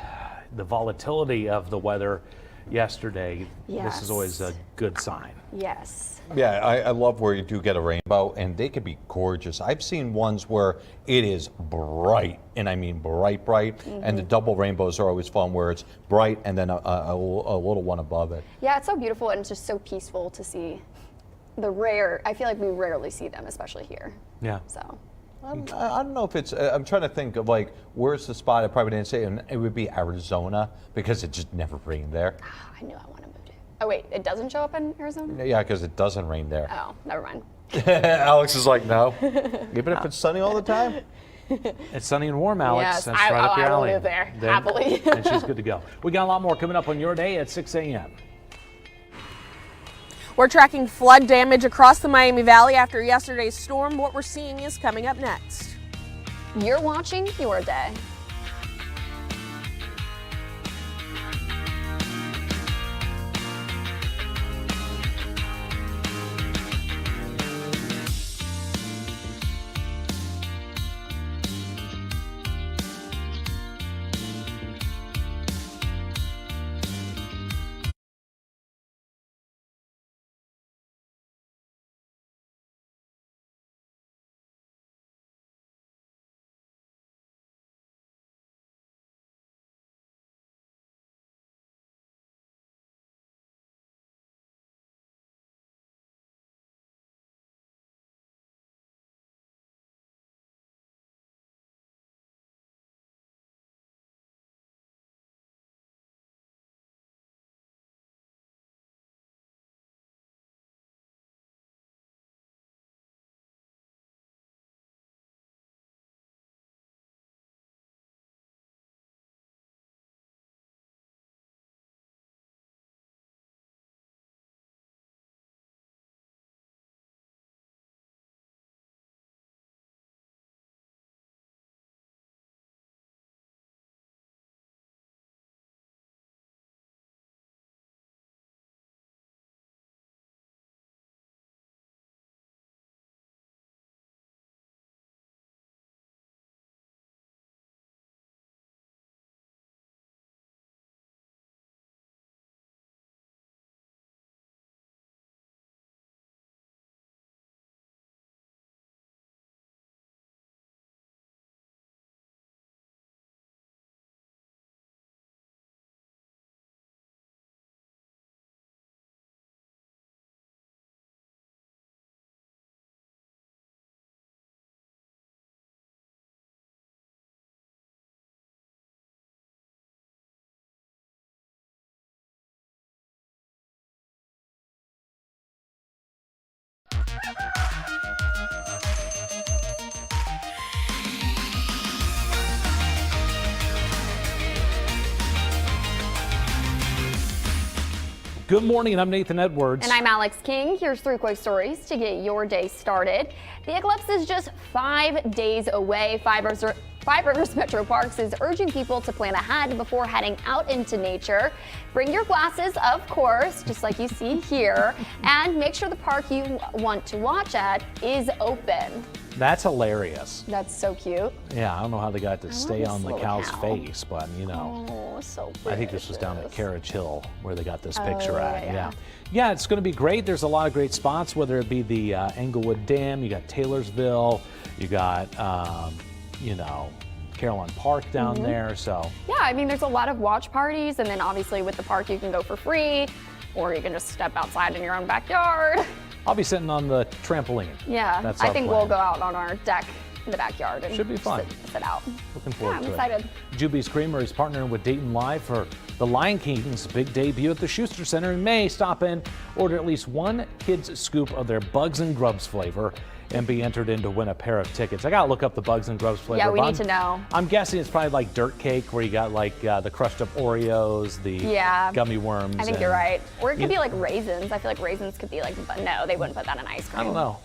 the volatility of the weather yesterday. Yes. This is always a good sign. Yes. Yeah, I love where you do get a rainbow, and they can be gorgeous. I've seen ones where it is bright, and I mean bright, and the double rainbows are always fun, where it's bright and then a little one above it. Yeah, it's so beautiful, and it's just so peaceful to see the rare. I feel like we rarely see them, especially here. Yeah. So. I don't know if it's, I'm trying to think of like, where's the spot? I probably didn't say, and it would be Arizona, because it just never rained there. I knew I want to move to. Oh wait, it doesn't show up in Arizona? Yeah, because it doesn't rain there. Oh, never mind. Alex is like, no. Even if it's sunny all the time? It's sunny and warm, Alex. Yes, That's right up your I will alley. live there, happily. And she's good to go. We got a lot more coming up on your day at 6 a.m. We're tracking flood damage across the Miami Valley after yesterday's storm. What we're seeing is coming up next. You're watching Your Day. Good morning, I'm Nathan Edwards. And I'm Alex King. Here's 3 quick stories to get your day started. The eclipse is just 5 days away. Five Rivers Metro Parks is urging people to plan ahead before heading out into nature. Bring your glasses, of course, just like you see here, and make sure the park you want to watch at is open. That's hilarious. That's so cute. Yeah, I don't know how they got to stay on the cow's face, but you know. Oh, so I think this was down at Carriage Hill where they got this Oh, picture at. yeah. Yeah, it's going to be great. There's a lot of great spots, whether it be the Englewood Dam, you got Taylorsville, you got, you know, Caroline Park down there. So Yeah, I mean, there's a lot of watch parties, and then obviously with the park you can go for free, or you can just step outside in your own backyard. I'll be sitting on the trampoline. Yeah, That's I our think plan. we'll go out on our deck in the backyard and Should be fun. sit out. Looking forward I'm to excited. it. Juby's Creamery is partnering with Dayton Live for the Lion King's big debut at the Schuster Center in May. Stop in, order at least one kid's scoop of their Bugs and Grubs flavor, and be entered in to win a pair of tickets. I gotta look up the Bugs and Grubs flavor. Yeah, we but need to know. I'm guessing it's probably like dirt cake, where you got like the crushed up Oreos, the gummy worms. I think and- you're right. Or it could be like raisins. I feel like raisins could be like, but no, they wouldn't put that in ice cream. I don't know.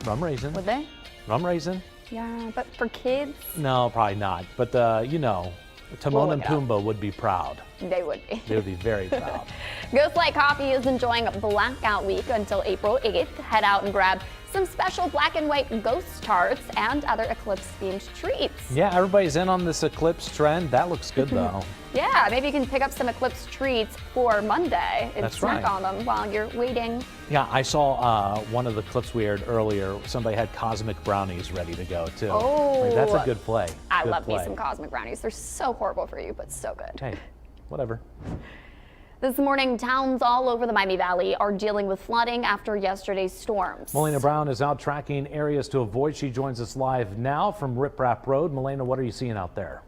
Rum raisin. Would they? Rum raisin? Yeah, but for kids, No, probably not. But you know, Timon and look it up. Pumbaa would be proud. they would be. They would be very proud. Ghost Light Coffee is enjoying Blackout Week until April 8th. Head out and grab some special black and white ghost tarts and other eclipse-themed treats. Yeah, everybody's in on this eclipse trend. That looks good though. Yeah, maybe you can pick up some eclipse treats for Monday and That's snack right. on them while you're waiting. Yeah, I saw one of the clips we aired earlier. Somebody had cosmic brownies ready to go too. Oh. Like, that's a good play. I Good love me play. some cosmic brownies. They're so horrible for you, but so good. Hey, whatever. This morning, towns all over the Miami Valley are dealing with flooding after yesterday's storms. Melena Brown is out tracking areas to avoid. She joins us live now from Rip Rap Road. Melena, what are you seeing out there?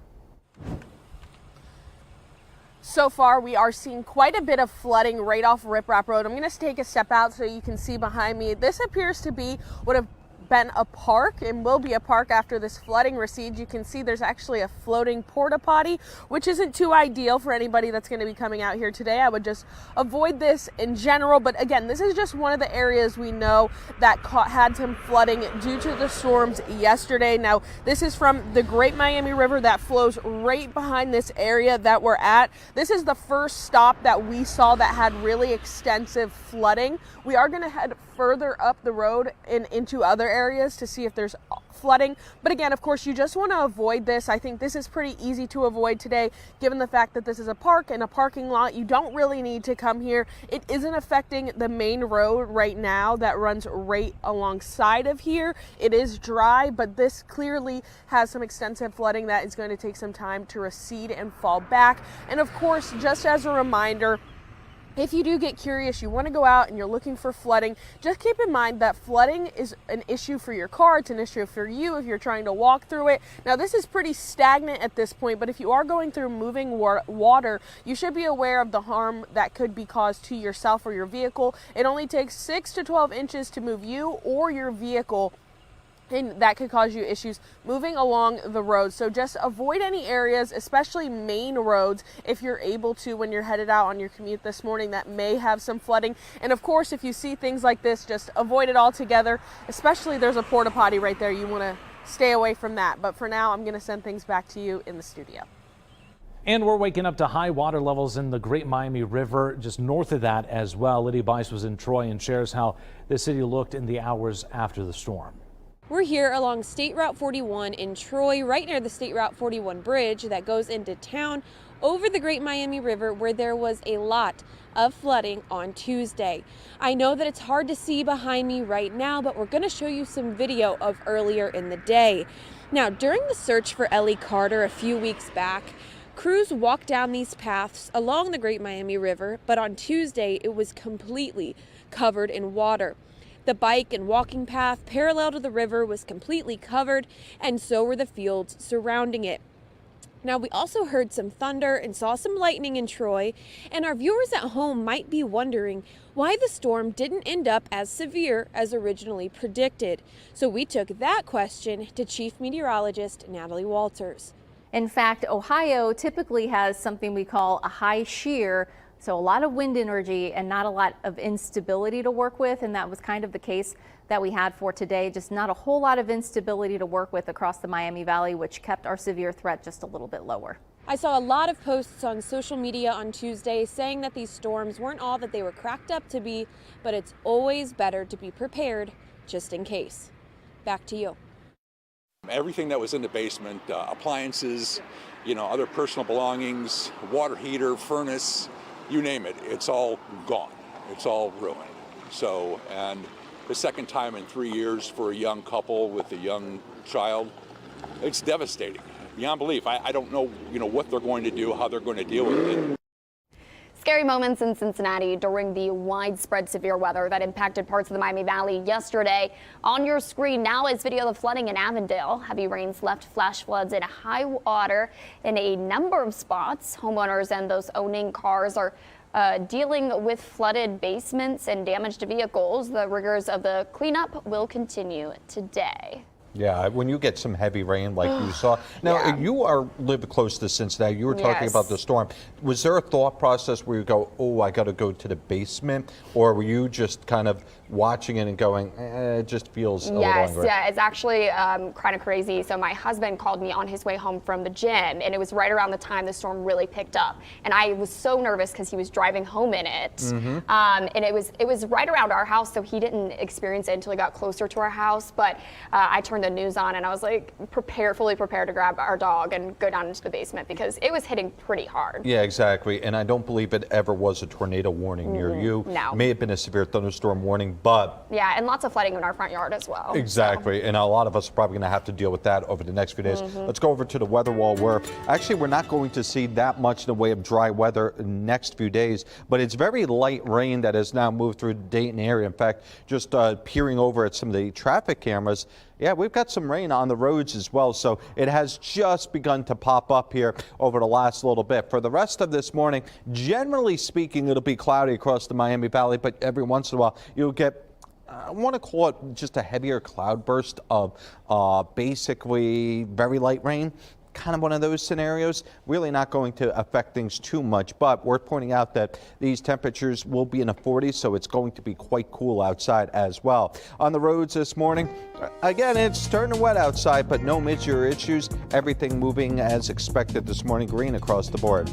So far, we are seeing quite a bit of flooding right off Rip Rap Road. I'm going to take a step out so you can see behind me. This appears to be what have been a park and will be a park after this flooding recedes. You can see there's actually a floating porta potty, which isn't too ideal for anybody that's going to be coming out here today. I would just avoid this in general. But again, this is just one of the areas we know that had some flooding due to the storms yesterday. Now, this is from the Great Miami River that flows right behind this area that we're at. This is the first stop that we saw that had really extensive flooding. We are going to head further up the road and into other areas to see if there's flooding. But again, of course, you just want to avoid this. I think this is pretty easy to avoid today, given the fact that this is a park and a parking lot. You don't really need to come here. It isn't affecting the main road right now that runs right alongside of here. It is dry, but this clearly has some extensive flooding that is going to take some time to recede and fall back. And of course, just as a reminder, if you do get curious, you want to go out and you're looking for flooding, just keep in mind that flooding is an issue for your car. It's an issue for you if you're trying to walk through it. Now, this is pretty stagnant at this point, but if you are going through moving water, you should be aware of the harm that could be caused to yourself or your vehicle. It only takes 6 to 12 inches to move you or your vehicle, and that could cause you issues moving along the road. So just avoid any areas, especially main roads, if you're able to when you're headed out on your commute this morning that may have some flooding. And of course, if you see things like this, just avoid it altogether. Especially there's a porta potty right there. You want to stay away from that. But for now, I'm going to send things back to you in the studio. And we're waking up to high water levels in the Great Miami River, just north of that as well. Lydia Bice was in Troy and shares how the city looked in the hours after the storm. We're here along State Route 41 in Troy, right near the State Route 41 bridge that goes into town over the Great Miami River, where there was a lot of flooding on Tuesday. I know that it's hard to see behind me right now, but we're going to show you some video of earlier in the day. Now, during the search for Ellie Carter a few weeks back, crews walked down these paths along the Great Miami River, but on Tuesday it was completely covered in water. The bike and walking path parallel to the river was completely covered, and so were the fields surrounding it. Now, we also heard some thunder and saw some lightning in Troy, and our viewers at home might be wondering why the storm didn't end up as severe as originally predicted. So we took that question to Chief Meteorologist Natalie Walters. In fact, Ohio typically has something we call a high shear So a lot of wind energy and not a lot of instability to work with, and that was kind of the case that we had for today. Just not a whole lot of instability to work with across the Miami Valley, which kept our severe threat just a little bit lower. I saw a lot of posts on social media on Tuesday saying that these storms weren't all that they were cracked up to be, but it's always better to be prepared just in case. Back to you. Everything that was in the basement, appliances, other personal belongings, water heater, furnace, you name it, it's all gone. It's all ruined. So, and the second time in 3 years for a young couple with a young child, it's devastating. Beyond belief. I don't know, what they're going to do, how they're going to deal with it. Scary moments in Cincinnati during the widespread severe weather that impacted parts of the Miami Valley yesterday. On your screen now is video of flooding in Avondale. Heavy rains left flash floods and high water in a number of spots. Homeowners and those owning cars are dealing with flooded basements and damaged vehicles. The rigors of the cleanup will continue today. Yeah, when you get some heavy rain like you saw. Now, Yeah. you live close to Cincinnati. You were talking about the storm. Was there a thought process where you go, oh, I got to go to the basement? Or were you just kind of watching it and going, it just feels a little angry? Yeah, it's actually kind of crazy. So my husband called me on his way home from the gym, and it was right around the time the storm really picked up. And I was so nervous because he was driving home in it. And it was right around our house, so he didn't experience it until he got closer to our house. But I turned the news on, and I was like, fully prepared to grab our dog and go down into the basement because it was hitting pretty hard. Yeah, exactly. And I don't believe it ever was a tornado warning near you. No. It may have been a severe thunderstorm warning, but Yeah, and lots of flooding in our front yard as well. exactly. And a lot of us are probably going to have to deal with that over the next few days. Let's go over to the weather wall where actually we're not going to see that much in the way of dry weather in the next few days, but it's very light rain that has now moved through the Dayton area. In fact, just peering over at some of the traffic cameras, yeah, we've got some rain on the roads as well, so it has just begun to pop up here over the last little bit. For the rest of this morning, generally speaking, it'll be cloudy across the Miami Valley, but every once in a while you'll get, I want to call it just a heavier cloud burst of basically very light rain. Kind of one of those scenarios, really not going to affect things too much, but worth pointing out that these temperatures will be in the 40s, so it's going to be quite cool outside as well. On the roads this morning, again, it's turning wet outside, but no major issues. Everything moving as expected this morning, green across the board.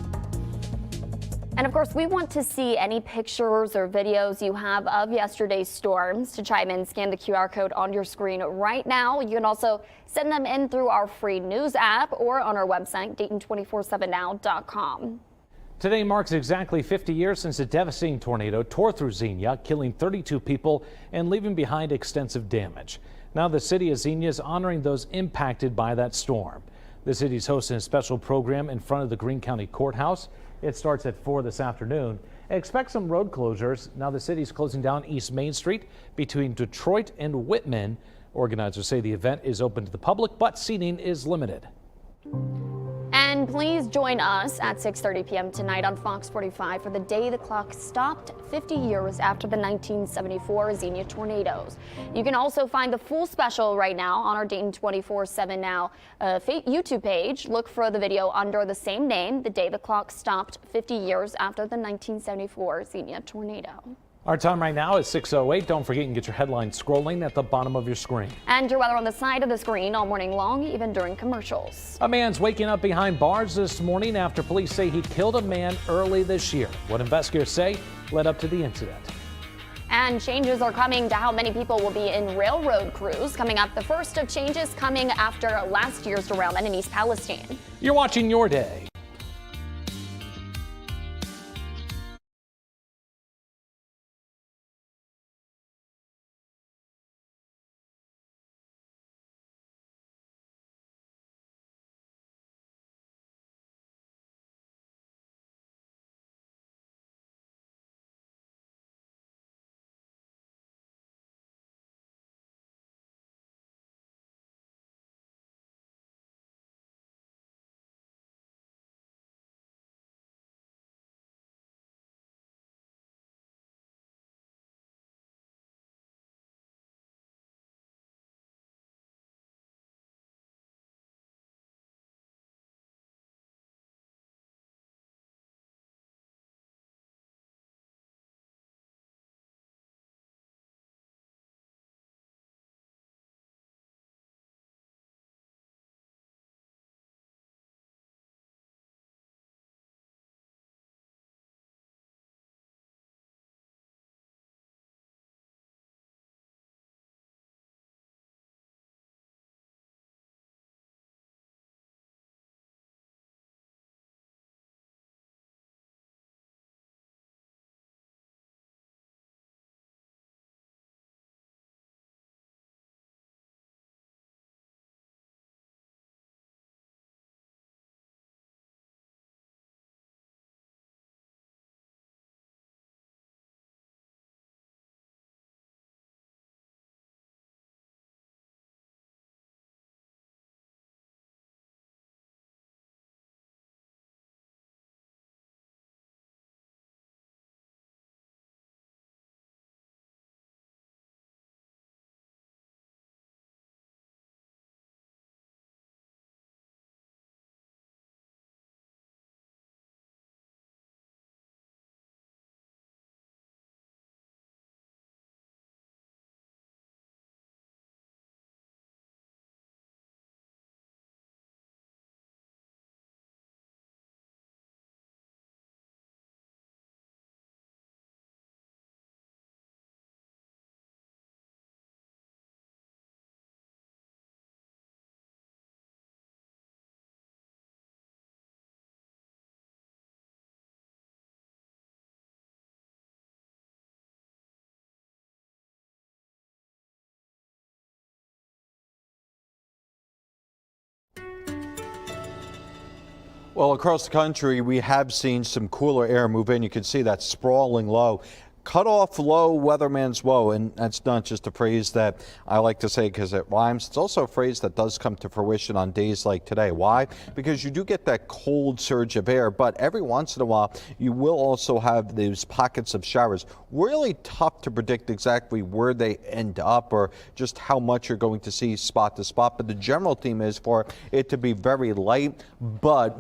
And of course, we want to see any pictures or videos you have of yesterday's storms. To chime in, scan the QR code on your screen right now. You can also send them in through our free news app or on our website, Dayton247now.com. Today marks exactly 50 years since a devastating tornado tore through Xenia, killing 32 people and leaving behind extensive damage. Now the city of Xenia is honoring those impacted by that storm. The city's hosting a special program in front of the Greene County Courthouse. It starts at 4 this afternoon. Expect some road closures. Now the city's closing down East Main Street between Detroit and Whitman. Organizers say the event is open to the public, but seating is limited. And please join us at 6:30 p.m. tonight on Fox 45 for the day the clock stopped 50 years after the 1974 Xenia tornadoes. You can also find the full special right now on our Dayton 24/7 Now YouTube page. Look for the video under the same name, the day the clock stopped 50 years after the 1974 Xenia tornado. Our time right now is 6:08. Don't forget you can get your headlines scrolling at the bottom of your screen. And your weather on the side of the screen all morning long, even during commercials. A man's waking up behind bars this morning after police say he killed a man early this year. What investigators say led up to the incident. And changes are coming to how many people will be in railroad crews. Coming up, the first of changes coming after last year's derailment in East Palestine. You're watching Your Day. Well, across the country, we have seen some cooler air move in. You can see that sprawling low. Cut off low, weatherman's woe. And that's not just a phrase that I like to say because it rhymes. It's also a phrase that does come to fruition on days like today. Why? Because you do get that cold surge of air, but every once in a while, you will also have these pockets of showers. Really tough to predict exactly where they end up or just how much you're going to see spot to spot. But the general theme is for it to be very light, but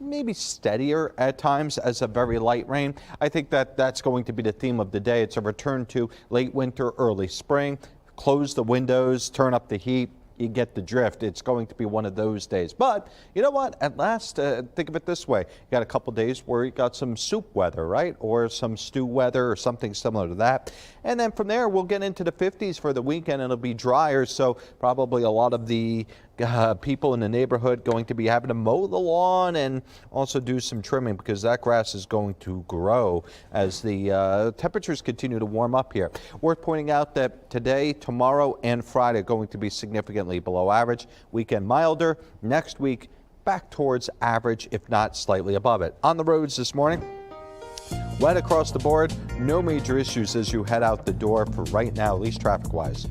maybe steadier at times as a very light rain. I think that that's going to be the theme of the day. It's a return to late winter, early spring. Close the windows, turn up the heat. You get the drift. It's going to be one of those days. But you know what? At last, think of it this way. You got a couple days where you got some soup weather, right? Or some stew weather or something similar to that. And then from there, we'll get into the 50s for the weekend. It'll be drier. So probably a lot of the people in the neighborhood going to be having to mow the lawn and also do some trimming because that grass is going to grow as the temperatures continue to warm up here. Worth pointing out that today, tomorrow, and Friday are going to be significantly below average. Weekend milder. Next week, back towards average, if not slightly above it. On the roads this morning, wet across the board. No major issues as you head out the door for right now, at least traffic-wise.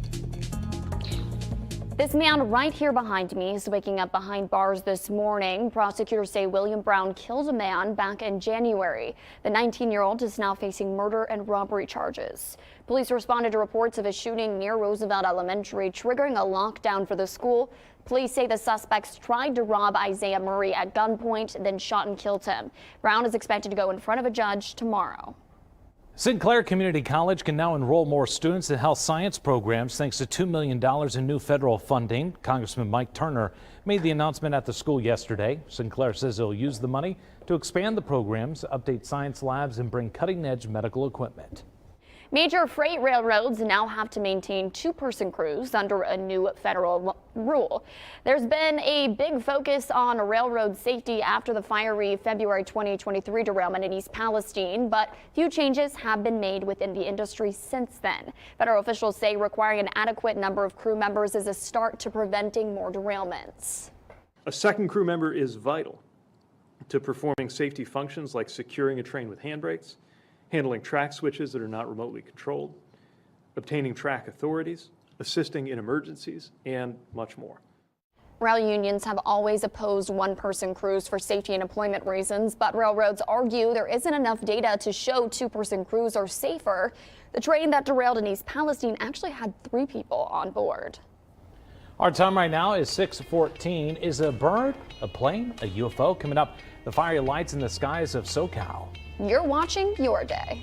This man right here behind me is waking up behind bars this morning. Prosecutors say William Brown killed a man back in January. The 19-year-old is now facing murder and robbery charges. Police responded to reports of a shooting near Roosevelt Elementary, triggering a lockdown for the school. Police say the suspects tried to rob Isaiah Murray at gunpoint, then shot and killed him. Brown is expected to go in front of a judge tomorrow. Sinclair Community College can now enroll more students in health science programs thanks to $2 million in new federal funding. Congressman Mike Turner made the announcement at the school yesterday. Sinclair says he'll use the money to expand the programs, update science labs, and bring cutting-edge medical equipment. Major freight railroads now have to maintain two-person crews under a new federal rule. There's been a big focus on railroad safety after the fiery February 2023 derailment in East Palestine, but few changes have been made within the industry since then. Federal officials say requiring an adequate number of crew members is a start to preventing more derailments. A second crew member is vital to performing safety functions like securing a train with handbrakes, handling track switches that are not remotely controlled, obtaining track authorities, assisting in emergencies, and much more. Rail unions have always opposed one-person crews for safety and employment reasons, but railroads argue there isn't enough data to show two-person crews are safer. The train that derailed in East Palestine actually had 3 people on board. Our time right now is 6:14. Is a bird, a plane, a UFO coming up? The fiery lights in the skies of SoCal. You're watching Your Day.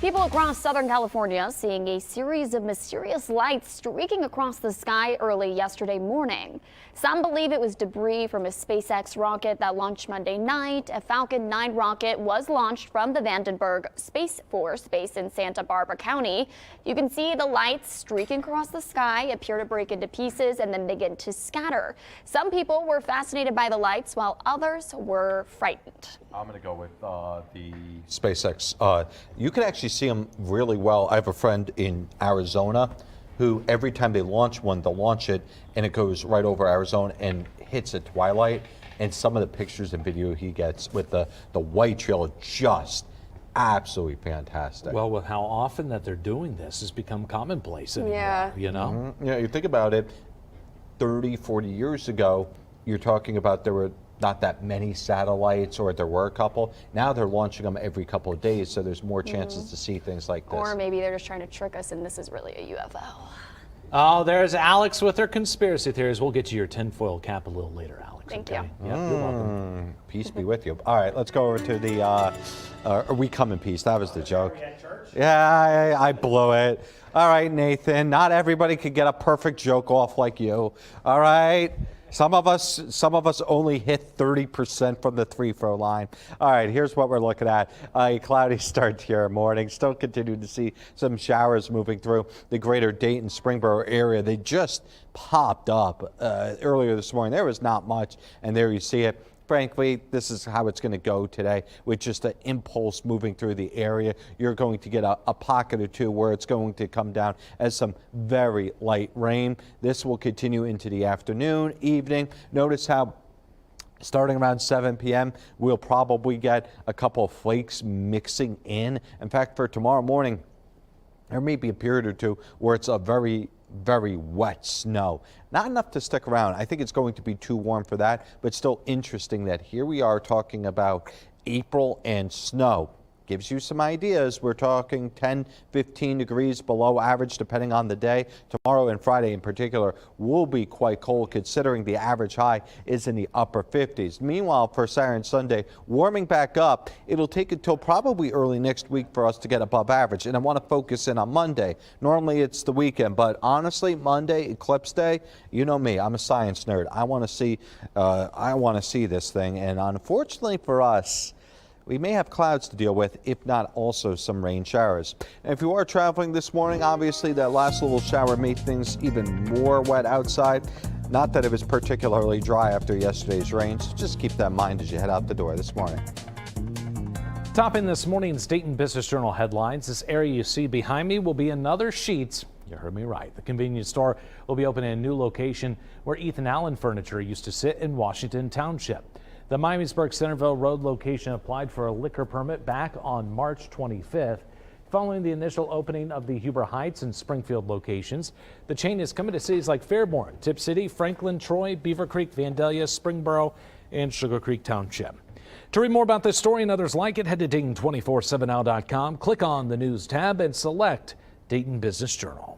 People across Southern California seeing a series of mysterious lights streaking across the sky early yesterday morning. Some believe it was debris from a SpaceX rocket that launched Monday night. A Falcon 9 rocket was launched from the Vandenberg Space Force Base in Santa Barbara County. You can see the lights streaking across the sky appear to break into pieces and then begin to scatter. Some people were fascinated by the lights while others were frightened. I'm going to go with the SpaceX. You can actually see them really well. I have a friend in Arizona who every time they launch one, they'll launch it and it goes right over Arizona and hits at twilight. And some of the pictures and video he gets with the white trail are just absolutely fantastic. Well, with how often that they're doing this has become commonplace anymore, yeah. You know? Mm-hmm. Yeah, you think about it, 30, 40 years ago, you're talking about there were not that many satellites, or there were a couple. Now they're launching them every couple of days, so there's more chances to see things like this. Or maybe they're just trying to trick us and this is really a UFO. Oh, there's Alex with her conspiracy theories. We'll get to your tinfoil cap a little later, Alex. Thank okay? you. Yeah, you're welcome. Peace be with you. All right, let's go over to the, are we come in peace? That was the joke. Yeah, I blew it. All right, Nathan, not everybody could get a perfect joke off like you. All right? Some of us only hit 30% from the free-throw line. All right, here's what we're looking at. A cloudy start to your morning. Still continue to see some showers moving through the greater Dayton, Springboro area. They just popped up earlier this morning. There was not much, and there you see it. Frankly, this is how it's going to go today with just an impulse moving through the area. You're going to get a pocket or two where it's going to come down as some very light rain. This will continue into the afternoon, evening. Notice how starting around 7 p.m., we'll probably get a couple of flakes mixing in. In fact, for tomorrow morning, there may be a period or two where it's a very wet snow. Not enough to stick around. I think it's going to be too warm for that, but still interesting that here we are talking about April and snow. Gives you some ideas. We're talking 10, 15 degrees below average depending on the day. Tomorrow and Friday in particular will be quite cold considering the average high is in the upper 50s. Meanwhile, for Saturday and Sunday, warming back up. It'll take until probably early next week for us to get above average. And I want to focus in on Monday. Normally it's the weekend, but honestly, Monday, eclipse day, you know me, I'm a science nerd. I want to see this thing. And unfortunately for us, we may have clouds to deal with, if not also some rain showers. And if you are traveling this morning, obviously that last little shower made things even more wet outside. Not that it was particularly dry after yesterday's rain, so just keep that in mind as you head out the door this morning. Topping this morning's Dayton Business Journal headlines, this area you see behind me will be another Sheetz. You heard me right. The convenience store will be opening a new location where Ethan Allen Furniture used to sit in Washington Township. The Miamisburg Centerville Road location applied for a liquor permit back on March 25th. Following the initial opening of the Huber Heights and Springfield locations, the chain is coming to cities like Fairborn, Tip City, Franklin, Troy, Beaver Creek, Vandalia, Springboro, and Sugar Creek Township. To read more about this story and others like it, head to Dayton247now.com, click on the News tab, and select Dayton Business Journal.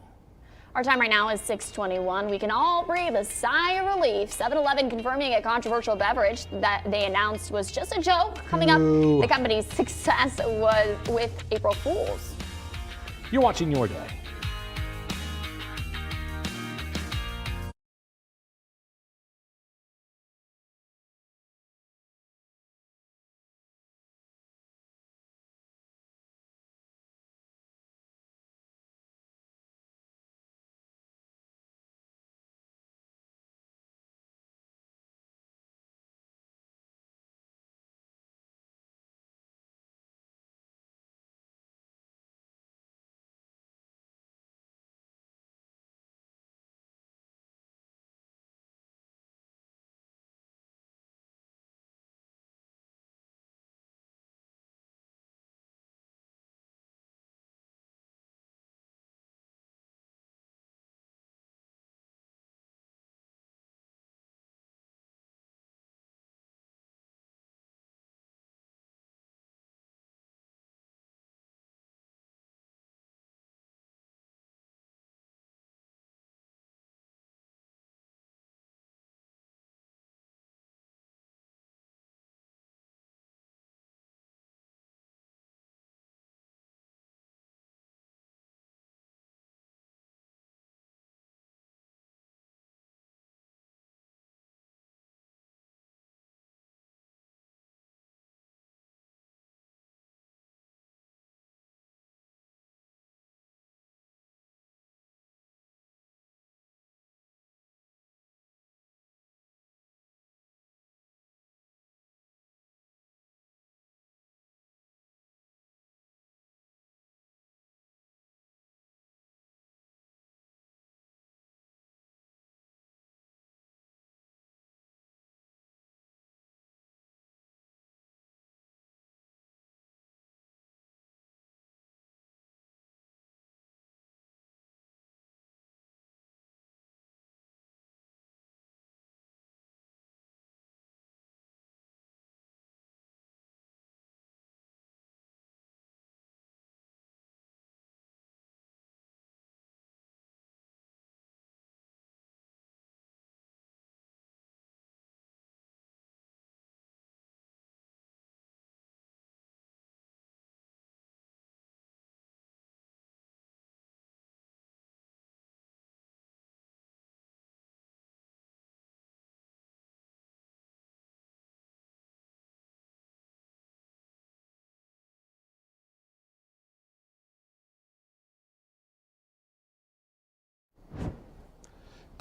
Our time right now is 6:21. We can all breathe a sigh of relief. 7-Eleven confirming a controversial beverage that they announced was just a joke. Coming up, the company's success was with April Fools. You're watching Your Day.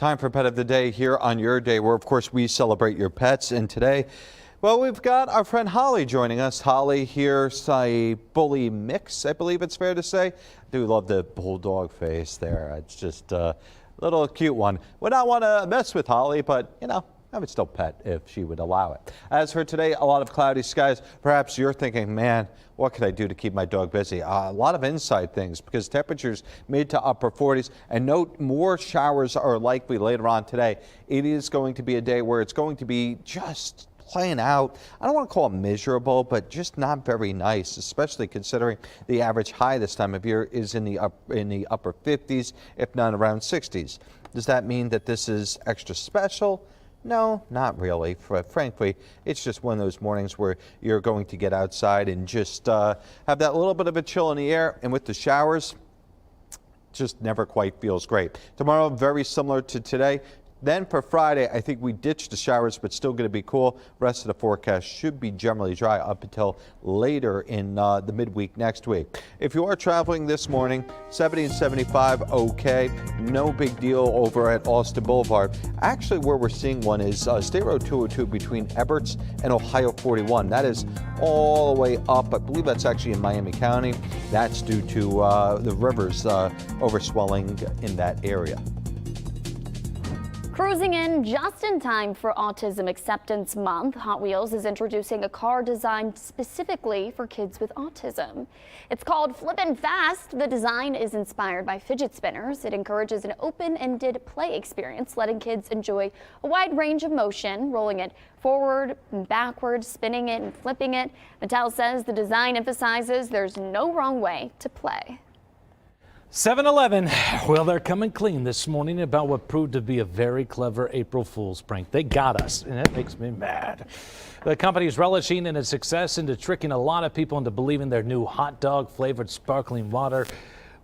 Time for Pet of the Day here on your day, where of course we celebrate your pets. And today, well, we've got our friend Holly joining us. Holly here's a bully mix, I believe it's fair to say. I do love the bulldog face there. It's just a little cute one. Would not want to mess with Holly, but you know, I would still pet if she would allow it. As for today, a lot of cloudy skies. Perhaps you're thinking, man, what could I do to keep my dog busy? A lot of inside things, because temperatures mid to upper 40s. And note, more showers are likely later on today. It is going to be a day where it's going to be just playing out. I don't want to call it miserable, but just not very nice, especially considering the average high this time of year is in the upper 50s, if not around 60s. Does that mean that this is extra special? No, not really. Frankly, it's just one of those mornings where you're going to get outside and just have that little bit of a chill in the air. And with the showers, just never quite feels great. Tomorrow, very similar to today. Then for Friday, I think we ditched the showers, but still going to be cool. Rest of the forecast should be generally dry up until later in the midweek next week. If you are traveling this morning, 70 and 75, okay. No big deal over at Austin Boulevard. Actually, where we're seeing one is State Road 202 between Eberts and Ohio 41. That is all the way up. I believe that's actually in Miami County. That's due to the rivers overswelling in that area. Cruising in just in time for Autism Acceptance Month, Hot Wheels is introducing a car designed specifically for kids with autism. It's called Flippin' Fast. The design is inspired by fidget spinners. It encourages an open-ended play experience, letting kids enjoy a wide range of motion, rolling it forward and backwards, spinning it and flipping it. Mattel says the design emphasizes there's no wrong way to play. 7-Eleven, well, they're coming clean this morning about what proved to be a very clever April Fool's prank. They got us, and it makes me mad. The company's relishing in its success into tricking a lot of people into believing their new hot dog flavored sparkling water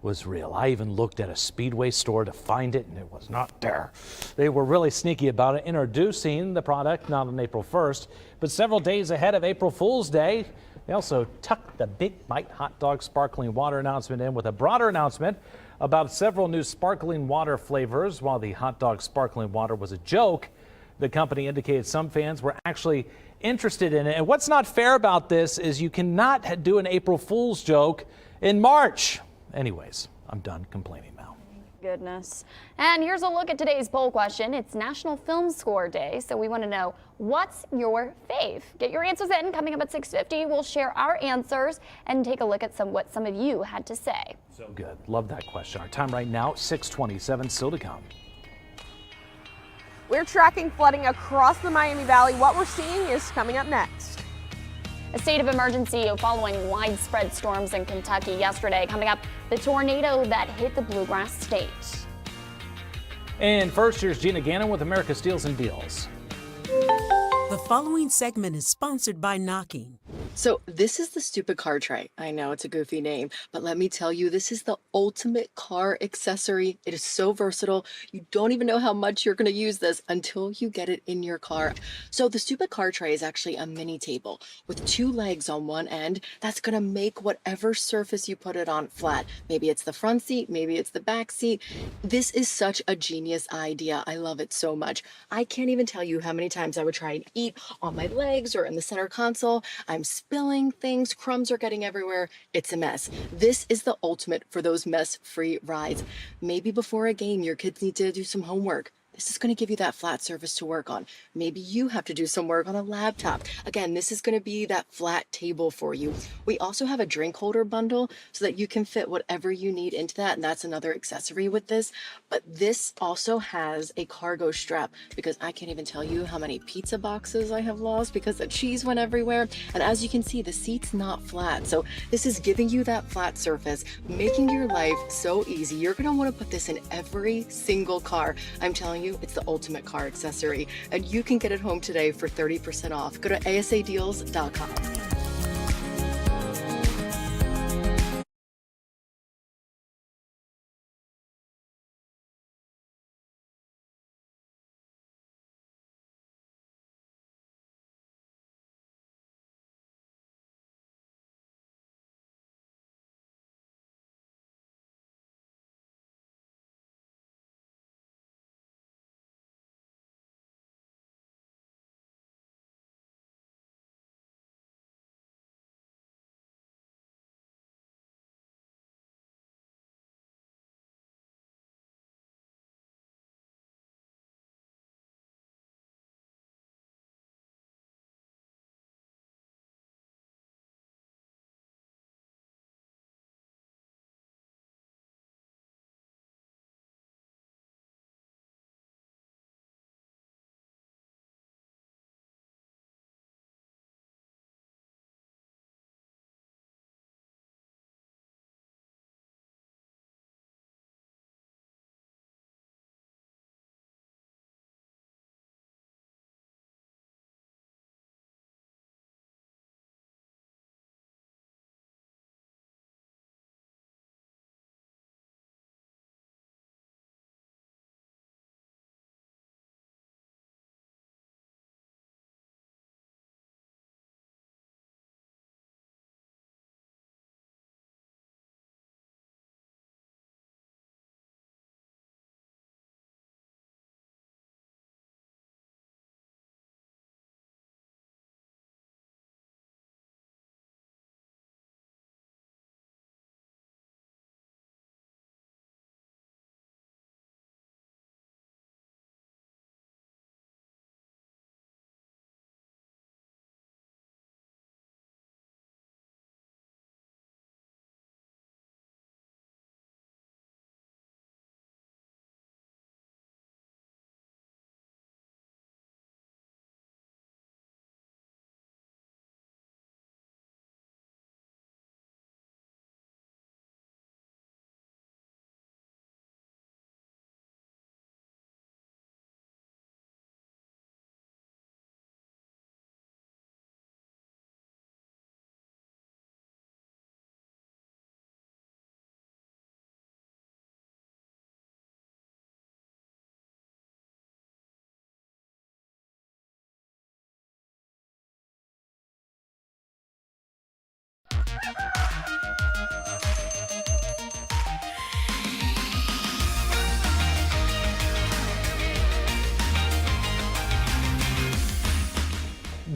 was real. I even looked at a Speedway store to find it, and it was not there. They were really sneaky about it, introducing the product not on April 1st, but several days ahead of April Fool's Day. They also tucked the Big Bite hot dog sparkling water announcement in with a broader announcement about several new sparkling water flavors. While the hot dog sparkling water was a joke, the company indicated some fans were actually interested in it. And what's not fair about this is you cannot do an April Fool's joke in March. Anyways, I'm done complaining now. Goodness. And here's a look at today's poll question. It's National Film Score Day, so we want to know, what's your fave? Get your answers in. Coming up at 6:50, we'll share our answers and take a look at what some of you had to say. So good. Love that question. Our time right now, 6:27, still to come. We're tracking flooding across the Miami Valley. What we're seeing is coming up next. A state of emergency following widespread storms in Kentucky yesterday. Coming up, the tornado that hit the Bluegrass State. And first, here's Gina Gannon with America's Deals and Deals. The following segment is sponsored by Knocking. So this is the stupid car tray. I know it's a goofy name, but let me tell you, this is the ultimate car accessory. It is so versatile. You don't even know how much you're going to use this until you get it in your car. So the stupid car tray is actually a mini table with two legs on one end that's going to make whatever surface you put it on flat. Maybe it's the front seat, maybe it's the back seat. This is such a genius idea. I love it so much. I can't even tell you how many times I would try and eat on my legs or in the center console. I'm spilling things, crumbs are getting everywhere. It's a mess. This is the ultimate for those mess-free rides. Maybe before a game, your kids need to do some homework. This is going to give you that flat surface to work on. Maybe you have to do some work on a laptop. Again, this is going to be that flat table for you. We also have a drink holder bundle so that you can fit whatever you need into that, and that's another accessory with this. But this also has a cargo strap, because I can't even tell you how many pizza boxes I have lost because the cheese went everywhere. And as you can see, the seat's not flat. So this is giving you that flat surface, making your life so easy. You're going to want to put this in every single car. I'm telling you, it's the ultimate car accessory, and you can get it home today for 30% off. Go to asadeals.com.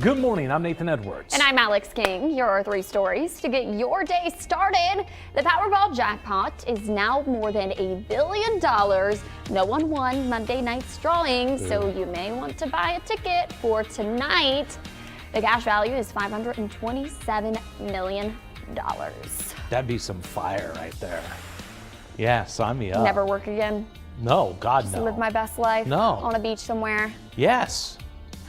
Good morning, I'm Nathan Edwards. And I'm Alex King. Here are 3 stories to get your day started. The Powerball jackpot is now more than $1 billion. No one won Monday night's drawing, so you may want to buy a ticket for tonight. The cash value is $527 million. That'd be some fire right there. Yeah, sign me up. Never work again. No, God, Just no. live my best life. No. On a beach somewhere. Yes.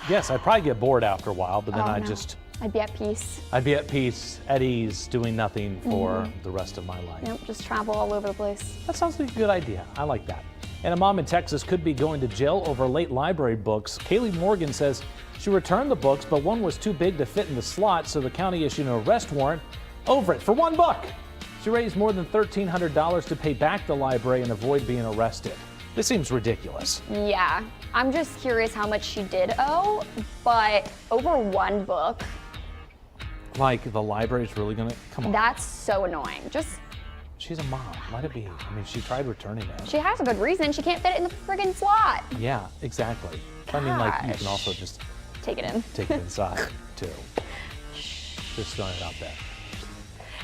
Yes, I'd probably get bored after a while, but then I'd be at peace. I'd be at peace, at ease, doing nothing for the rest of my life. Yep, just travel all over the place. That sounds like a good idea. I like that. And a mom in Texas could be going to jail over late library books. Kaylee Morgan says she returned the books, but one was too big to fit in the slot, so the county issued an arrest warrant over it for one book. She raised more than $1,300 to pay back the library and avoid being arrested. This seems ridiculous. Yeah, I'm just curious how much she did owe, but over one book. Like, the library's really gonna, come on. That's so annoying. She's a mom, let it be. I mean, she tried returning it. She has a good reason. She can't fit it in the friggin' slot. Yeah, exactly. I mean, like, you can also just take it in. Take it inside, too. Just throwing it out there.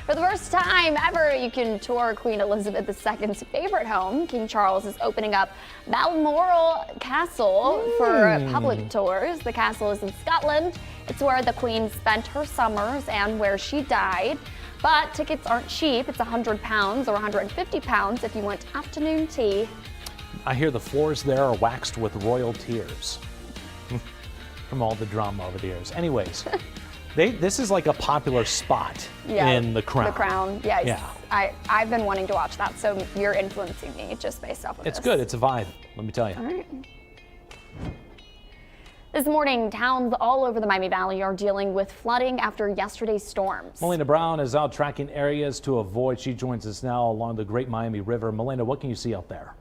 For the first time ever, you can tour Queen Elizabeth II's favorite home. King Charles is opening up Balmoral Castle for public tours. The castle is in Scotland. It's where the Queen spent her summers and where she died. But tickets aren't cheap. It's £100 or £150 if you want afternoon tea. I hear the floors there are waxed with royal tears from all the drama over the years. Anyways. This is like a popular spot in The Crown. The Crown, yes. Yeah. I've been wanting to watch that, so you're influencing me just based off of this. It's good. It's a vibe, let me tell you. All right. This morning, towns all over the Miami Valley are dealing with flooding after yesterday's storms. Melina Brown is out tracking areas to avoid. She joins us now along the Great Miami River. Melina, what can you see out there?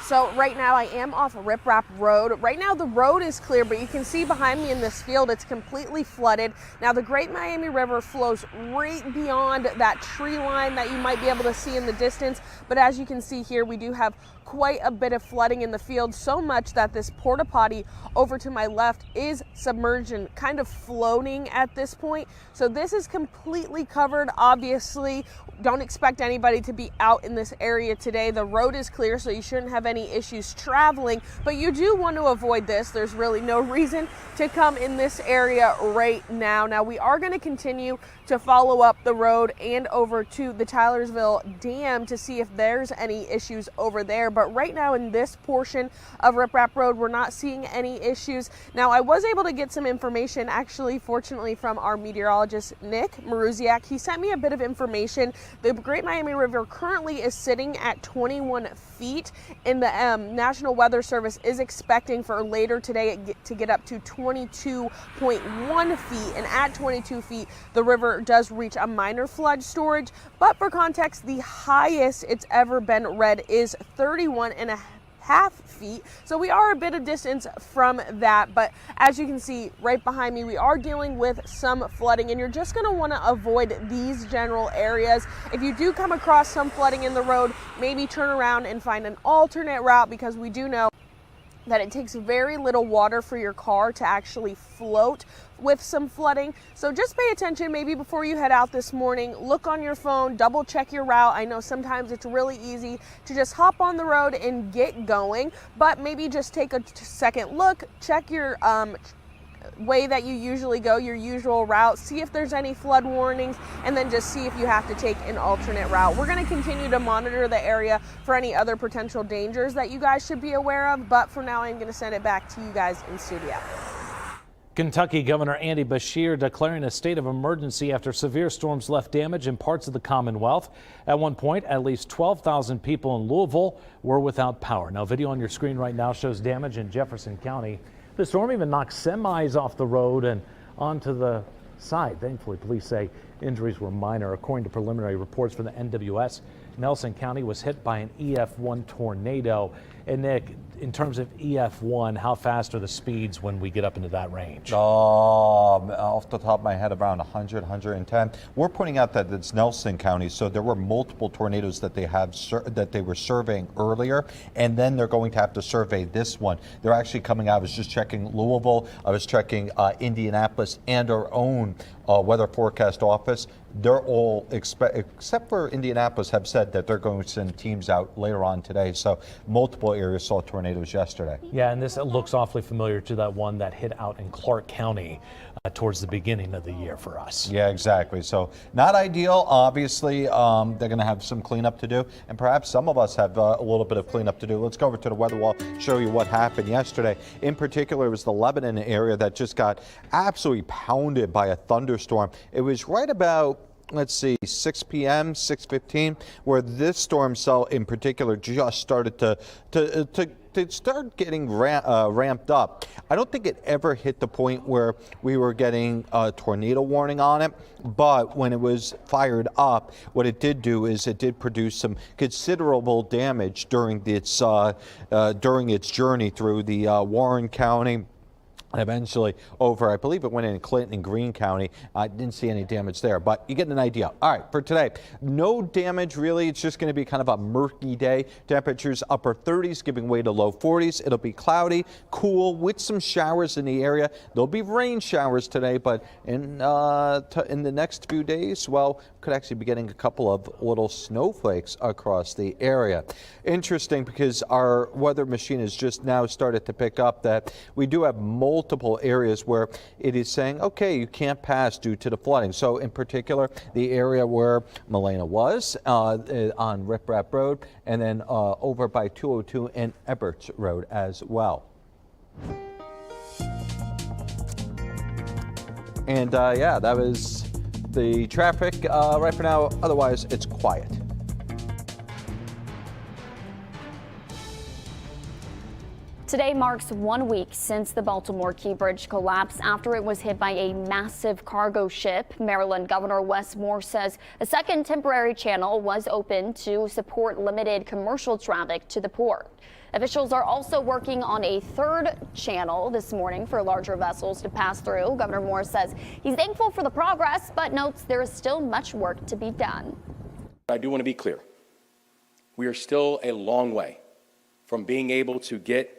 So right now I am off of Rip Rap Road. Right now the road is clear, but you can see behind me in this field it's completely flooded. Now the Great Miami River flows right beyond that tree line that you might be able to see in the distance. But as you can see here, we do have quite a bit of flooding in the field, so much that this porta potty over to my left is submerged and kind of floating at this point. So this is completely covered. Obviously, don't expect anybody to be out in this area today. The road is clear, so you shouldn't have any issues traveling, but you do want to avoid this. There's really no reason to come in this area right now. Now we are going to continue to follow up the road and over to the Taylorsville Dam to see if there's any issues over there. But right now in this portion of Rip Rap Road, we're not seeing any issues. Now I was able to get some information, actually, fortunately, from our meteorologist, Nick Maruziak. He sent me a bit of information. The Great Miami River currently is sitting at 21 feet, and the National Weather Service is expecting for later today to get up to 22.1 feet. And at 22 feet, the river does reach a minor flood storage. But for context, the highest it's ever been read is 31.5 feet. So we are a bit of distance from that. But as you can see right behind me, we are dealing with some flooding, and you're just going to want to avoid these general areas. If you do come across some flooding in the road, maybe turn around and find an alternate route, because we do know that it takes very little water for your car to actually float with some flooding. So just pay attention maybe before you head out this morning. Look on your phone, double check your route. I know sometimes it's really easy to just hop on the road and get going, but maybe just take a second look, check your way that you usually go, your usual route, see if there's any flood warnings, and then just see if you have to take an alternate route. We're going to continue to monitor the area for any other potential dangers that you guys should be aware of, but for now I'm going to send it back to you guys in studio. Kentucky Governor Andy Beshear declaring a state of emergency after severe storms left damage in parts of the Commonwealth. At one point, at least 12,000 people in Louisville were without power. Now, video on your screen right now shows damage in Jefferson County. The storm even knocked semis off the road and onto the side. Thankfully, police say injuries were minor. According to preliminary reports from the NWS, Nelson County was hit by an EF1 tornado. And Nick, in terms of EF1, how fast are the speeds when we get up into that range? Off the top of my head, around 100, 110. We're pointing out that it's Nelson County, so there were multiple tornadoes that they were surveying earlier, and then they're going to have to survey this one. They're actually coming out. I was just checking Louisville. I was checking Indianapolis and our own weather forecast office. They're all, except for Indianapolis, have said that they're going to send teams out later on today. So multiple areas saw tornadoes yesterday. Yeah, and this looks awfully familiar to that one that hit out in Clark County towards the beginning of the year for us. Yeah, exactly. So not ideal. Obviously, they're going to have some cleanup to do, and perhaps some of us have a little bit of cleanup to do. Let's go over to the weather wall, show you what happened yesterday. In particular, it was the Lebanon area that just got absolutely pounded by a thunderstorm. It was right about, let's see, 6 p.m., 6:15, where this storm cell in particular just started to start getting ramped up. I don't think it ever hit the point where we were getting a tornado warning on it, but when it was fired up, what it did do is it did produce some considerable damage during its journey through the Warren County. And eventually over, I believe it went in Clinton and Greene County. I didn't see any damage there, but you get an idea. All right, for today, no damage really. It's just going to be kind of a murky day. Temperatures upper 30s, giving way to low 40s. It'll be cloudy, cool, with some showers in the area. There'll be rain showers today, but in the next few days, well, could actually be getting a couple of little snowflakes across the area. Interesting, because our weather machine has just now started to pick up that we do have multiple areas where it is saying, okay, you can't pass due to the flooding. So in particular, the area where Milena was on Rip Rap Road, and then over by 202 and Eberts Road as well. And yeah, that was the traffic right for now. Otherwise, it's quiet. Today marks 1 week since the Baltimore Key Bridge collapsed after it was hit by a massive cargo ship. Maryland Governor Wes Moore says a second temporary channel was opened to support limited commercial traffic to the port. Officials are also working on a third channel this morning for larger vessels to pass through. Governor Moore says he's thankful for the progress, but notes there is still much work to be done. I do want to be clear. We are still a long way from being able to get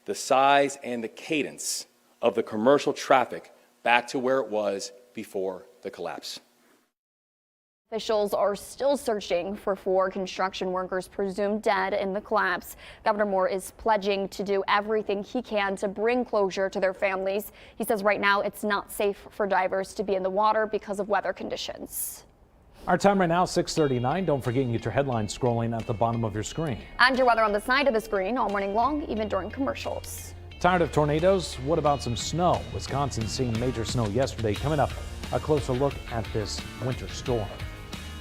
the size and the cadence of the commercial traffic back to where it was before the collapse. Officials are still searching for 4 construction workers presumed dead in the collapse. Governor Moore is pledging to do everything he can to bring closure to their families. He says right now it's not safe for divers to be in the water because of weather conditions. Our time right now, 6:39. Don't forget you get your headlines scrolling at the bottom of your screen. And your weather on the side of the screen all morning long, even during commercials. Tired of tornadoes? What about some snow? Wisconsin seeing major snow yesterday. Coming up, a closer look at this winter storm.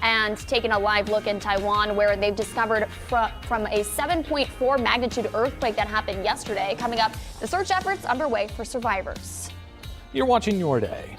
And taking a live look in Taiwan, where they've discovered from a 7.4 magnitude earthquake that happened yesterday. Coming up, the search efforts underway for survivors. You're watching Your Day.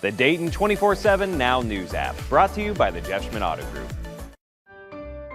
the Dayton 24/7 Now News app, brought to you by the Jeff Schmidt Auto Group.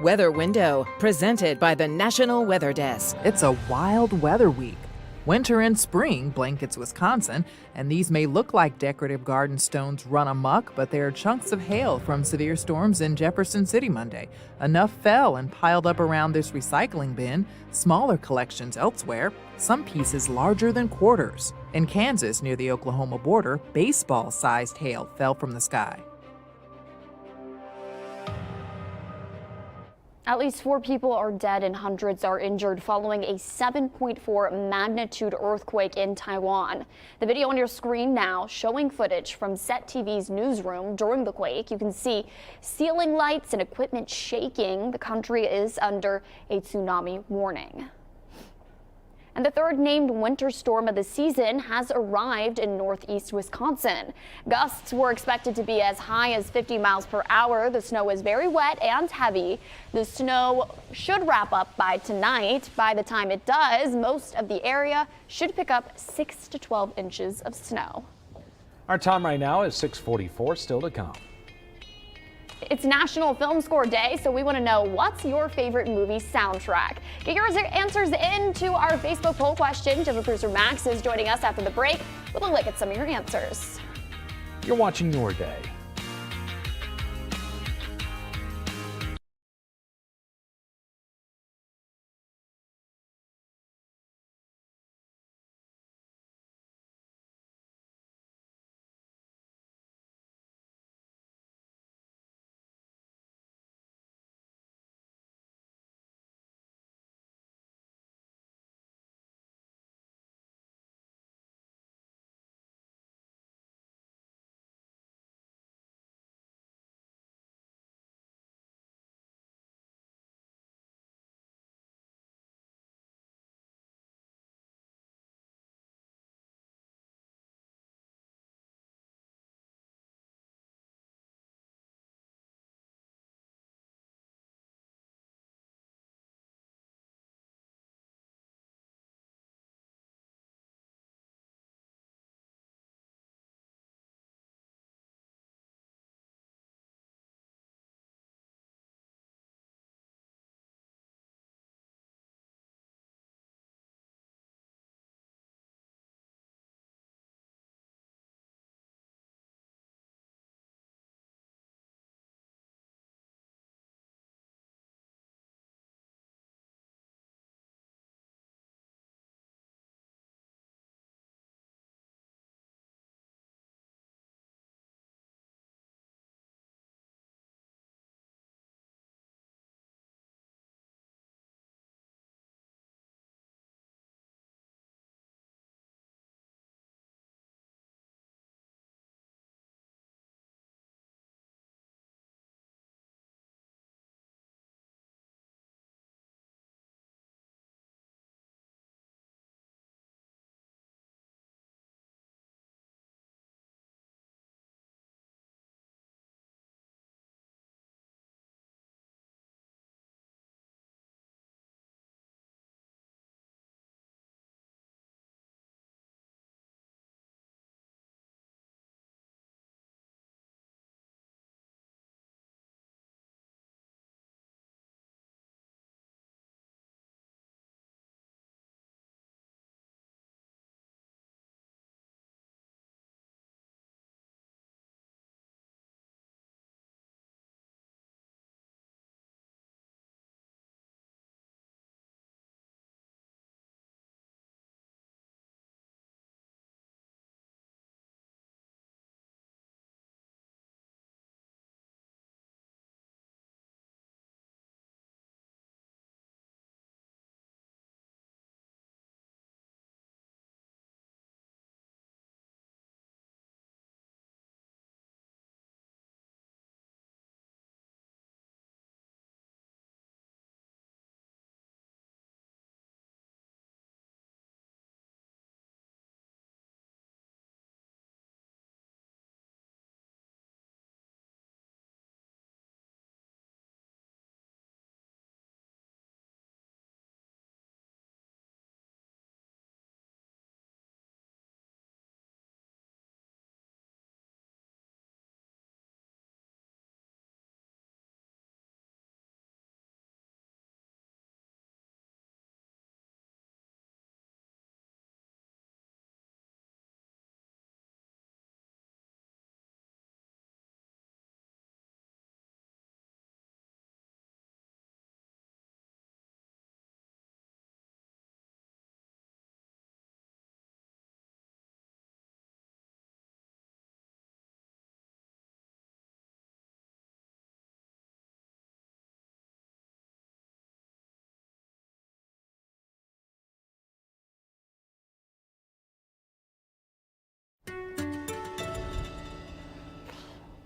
Weather Window, presented by the National Weather Desk. It's a wild weather week. Winter and spring blankets Wisconsin, and these may look like decorative garden stones run amok, but they are chunks of hail from severe storms in Jefferson City Monday. Enough fell and piled up around this recycling bin, smaller collections elsewhere, some pieces larger than quarters. In Kansas, near the Oklahoma border, baseball-sized hail fell from the sky. At least 4 people are dead and hundreds are injured following a 7.4 magnitude earthquake in Taiwan. The video on your screen now showing footage from SET TV's newsroom during the quake. You can see ceiling lights and equipment shaking. The country is under a tsunami warning. And the third named winter storm of the season has arrived in northeast Wisconsin. Gusts were expected to be as high as 50 miles per hour. The snow is very wet and heavy. The snow should wrap up by tonight. By the time it does, most of the area should pick up 6 to 12 inches of snow. Our time right now is 6:44, still to come. It's National Film Score Day, so we want to know, what's your favorite movie soundtrack? Get your answers into our Facebook poll question. Digital producer Max is joining us after the break with a look at some of your answers. You're watching Your Day.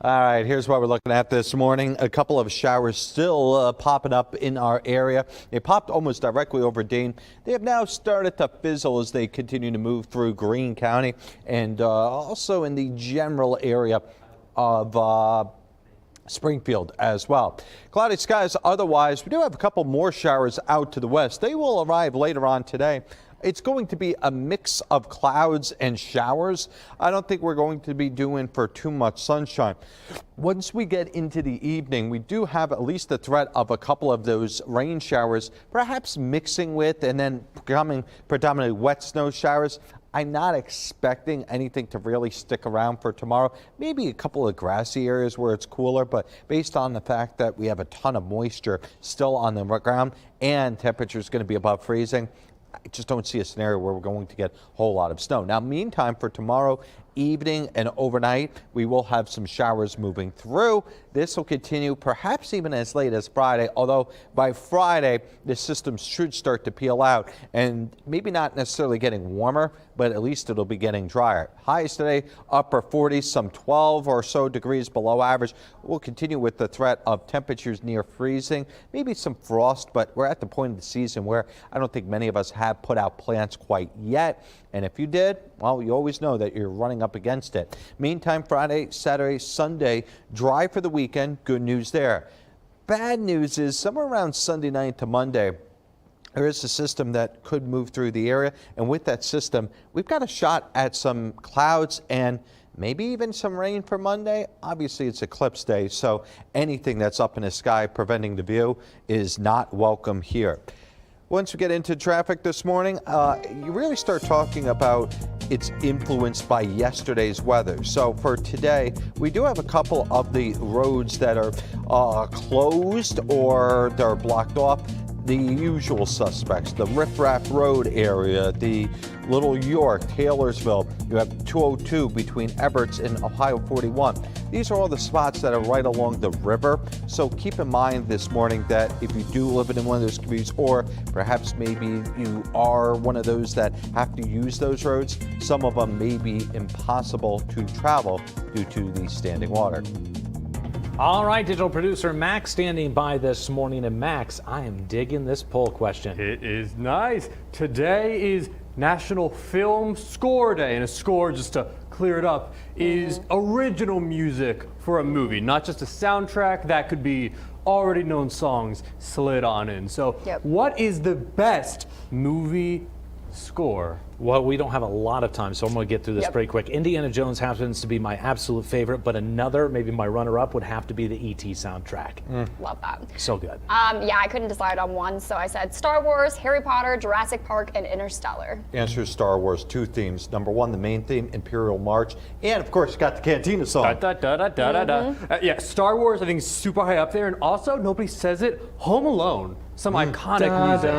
All right, here's what we're looking at this morning. A couple of showers still popping up in our area. They popped almost directly over Dayton. They have now started to fizzle as they continue to move through Greene County and also in the general area of Springfield as well. Cloudy skies otherwise. We do have a couple more showers out to the west. They will arrive later on today. It's going to be a mix of clouds and showers. I don't think we're going to be doing for too much sunshine. Once we get into the evening, we do have at least the threat of a couple of those rain showers, perhaps mixing with and then becoming predominantly wet snow showers. I'm not expecting anything to really stick around for tomorrow. Maybe a couple of grassy areas where it's cooler, but based on the fact that we have a ton of moisture still on the ground and temperature is going to be above freezing, I just don't see a scenario where we're going to get a whole lot of snow. Now, meantime, for tomorrow evening and overnight, we will have some showers moving through. This will continue perhaps even as late as Friday, although by Friday, the system should start to peel out and maybe not necessarily getting warmer, but at least it'll be getting drier. Highs today, upper 40s, some 12 or so degrees below average. We'll continue with the threat of temperatures near freezing, maybe some frost, but we're at the point of the season where I don't think many of us have put out plants quite yet. And if you did, well, you always know that you're running up against it. Meantime, Friday, Saturday, Sunday, dry for the weekend. Good news there. Bad news is somewhere around Sunday night to Monday, there is a system that could move through the area. And with that system, we've got a shot at some clouds and maybe even some rain for Monday. Obviously, it's eclipse day, so anything that's up in the sky preventing the view is not welcome here. Once we get into traffic this morning, you really start talking about it's influenced by yesterday's weather. So for today, we do have a couple of the roads that are closed or they're blocked off. The usual suspects, the Riff Raff Road area, the Little York, Taylorsville. You have 202 between Eberts and Ohio 41. These are all the spots that are right along the river. So keep in mind this morning that if you do live in one of those communities, or perhaps maybe you are one of those that have to use those roads, some of them may be impossible to travel due to the standing water. All right, digital producer Max standing by this morning. And Max, I am digging this poll question. It is nice. Today is National Film Score Day, and a score, just to clear it up, is original music for a movie, not just a soundtrack. That could be already known songs slid on in. So what is the best movie score? Well, we don't have a lot of time, so I'm going to get through this pretty quick. Indiana Jones happens to be my absolute favorite, but another, maybe my runner-up, would have to be the E.T. soundtrack. Love that. So good. Yeah, I couldn't decide on one, so I said Star Wars, Harry Potter, Jurassic Park, and Interstellar. Answer is Star Wars. Two themes. Number one, the main theme, Imperial March, and of course, you got the Cantina song. Yeah, Star Wars, I think, is super high up there, and also, nobody says it, Home Alone. Some iconic music.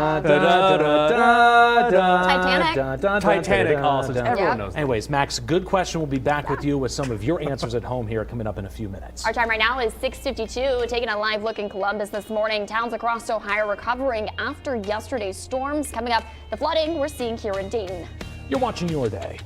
Titanic also. Everyone knows that. Anyways, Max, good question. We'll be back with you with some of your answers at home here coming up in a few minutes. Our time right now is 6:52. Taking a live look in Columbus this morning. Towns across Ohio recovering after yesterday's storms. Coming up, the flooding we're seeing here in Dayton. You're watching Your Day.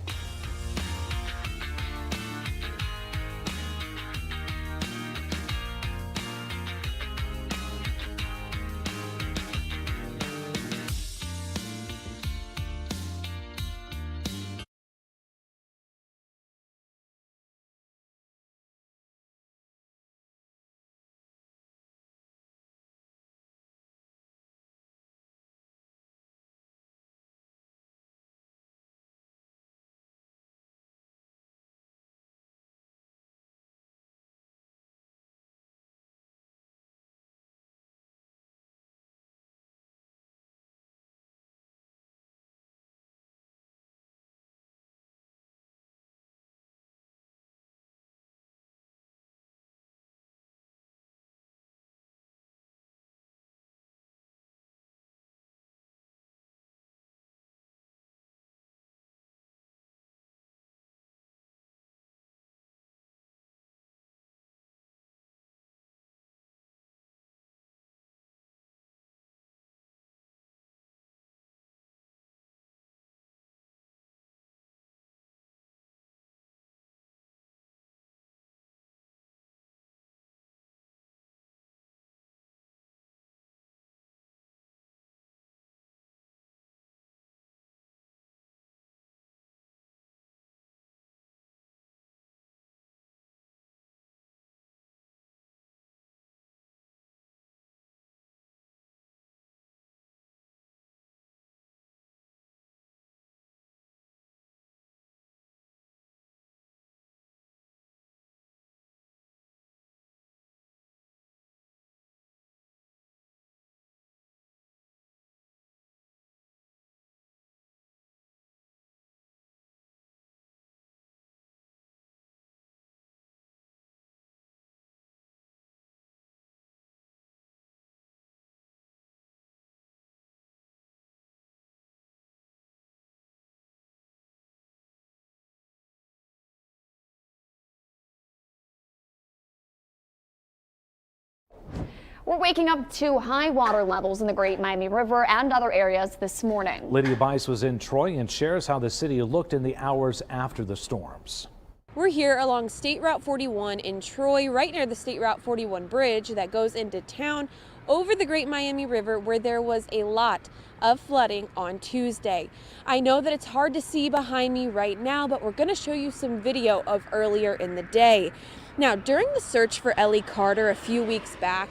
We're waking up to high water levels in the Great Miami River and other areas this morning. Lydia Bice was in Troy and shares how the city looked in the hours after the storms. We're here along State Route 41 in Troy, right near the State Route 41 bridge that goes into town over the Great Miami River, where there was a lot of flooding on Tuesday. I know that it's hard to see behind me right now, but we're going to show you some video of earlier in the day. Now, during the search for Ellie Carter a few weeks back,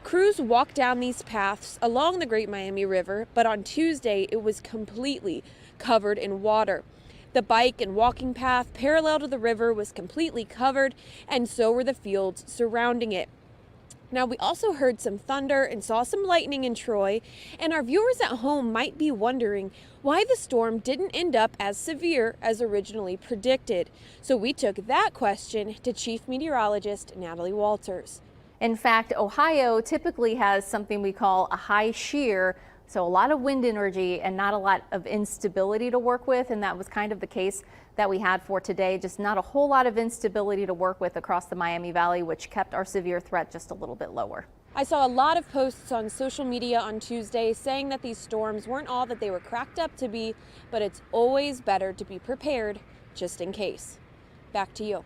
crews walked down these paths along the Great Miami River, but on Tuesday it was completely covered in water. The bike and walking path parallel to the river was completely covered, and so were the fields surrounding it. Now, we also heard some thunder and saw some lightning in Troy, and our viewers at home might be wondering why the storm didn't end up as severe as originally predicted. So we took that question to Chief Meteorologist Natalie Walters. In fact, Ohio typically has something we call a high shear, so a lot of wind energy and not a lot of instability to work with, and that was kind of the case that we had for today. Just not a whole lot of instability to work with across the Miami Valley, which kept our severe threat just a little bit lower. I saw a lot of posts on social media on Tuesday saying that these storms weren't all that they were cracked up to be, but it's always better to be prepared just in case. Back to you.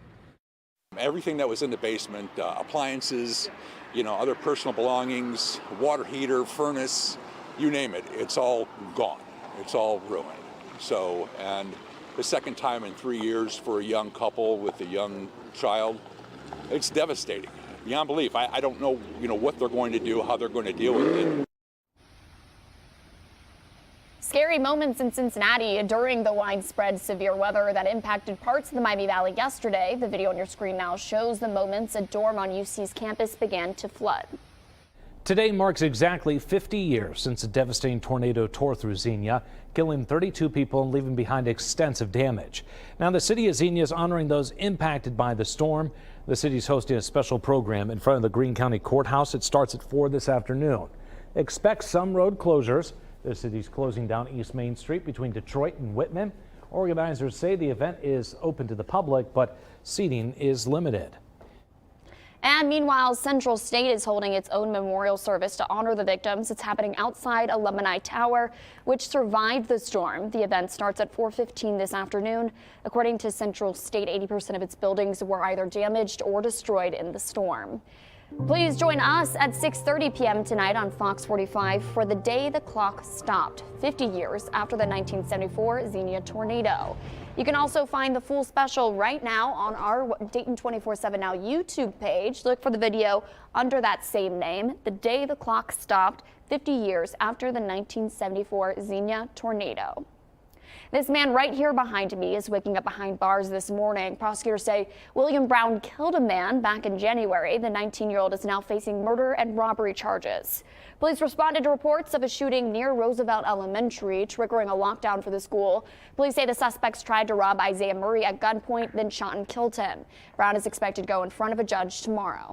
Everything that was in the basement, appliances, other personal belongings, water heater, furnace, you name it, it's all gone. It's all ruined. So, and the second time in 3 years for a young couple with a young child, it's devastating. Beyond belief. I don't know, what they're going to do, how they're going to deal with it. Scary moments in Cincinnati during the widespread severe weather that impacted parts of the Miami Valley yesterday. The video on your screen now shows the moments a dorm on UC's campus began to flood. Today marks exactly 50 years since a devastating tornado tore through Xenia, killing 32 people and leaving behind extensive damage. Now, the city of Xenia is honoring those impacted by the storm. The city's hosting a special program in front of the Greene County Courthouse. It starts at 4 this afternoon. Expect some road closures. The city's closing down East Main Street between Detroit and Whitman. Organizers say the event is open to the public, but seating is limited. And meanwhile, Central State is holding its own memorial service to honor the victims. It's happening outside Alumni Tower, which survived the storm. The event starts at 4:15 this afternoon. According to Central State, 80% of its buildings were either damaged or destroyed in the storm. Please join us at 6:30 p.m. tonight on Fox 45 for The Day the Clock Stopped, 50 years after the 1974 Xenia tornado. You can also find the full special right now on our Dayton 24/7 Now YouTube page. Look for the video under that same name, The Day the Clock Stopped, 50 years after the 1974 Xenia tornado. This man right here behind me is waking up behind bars this morning. Prosecutors say William Brown killed a man back in January. The 19-year-old is now facing murder and robbery charges. Police responded to reports of a shooting near Roosevelt Elementary, triggering a lockdown for the school. Police say the suspects tried to rob Isaiah Murray at gunpoint, then shot and killed him. Brown is expected to go in front of a judge tomorrow.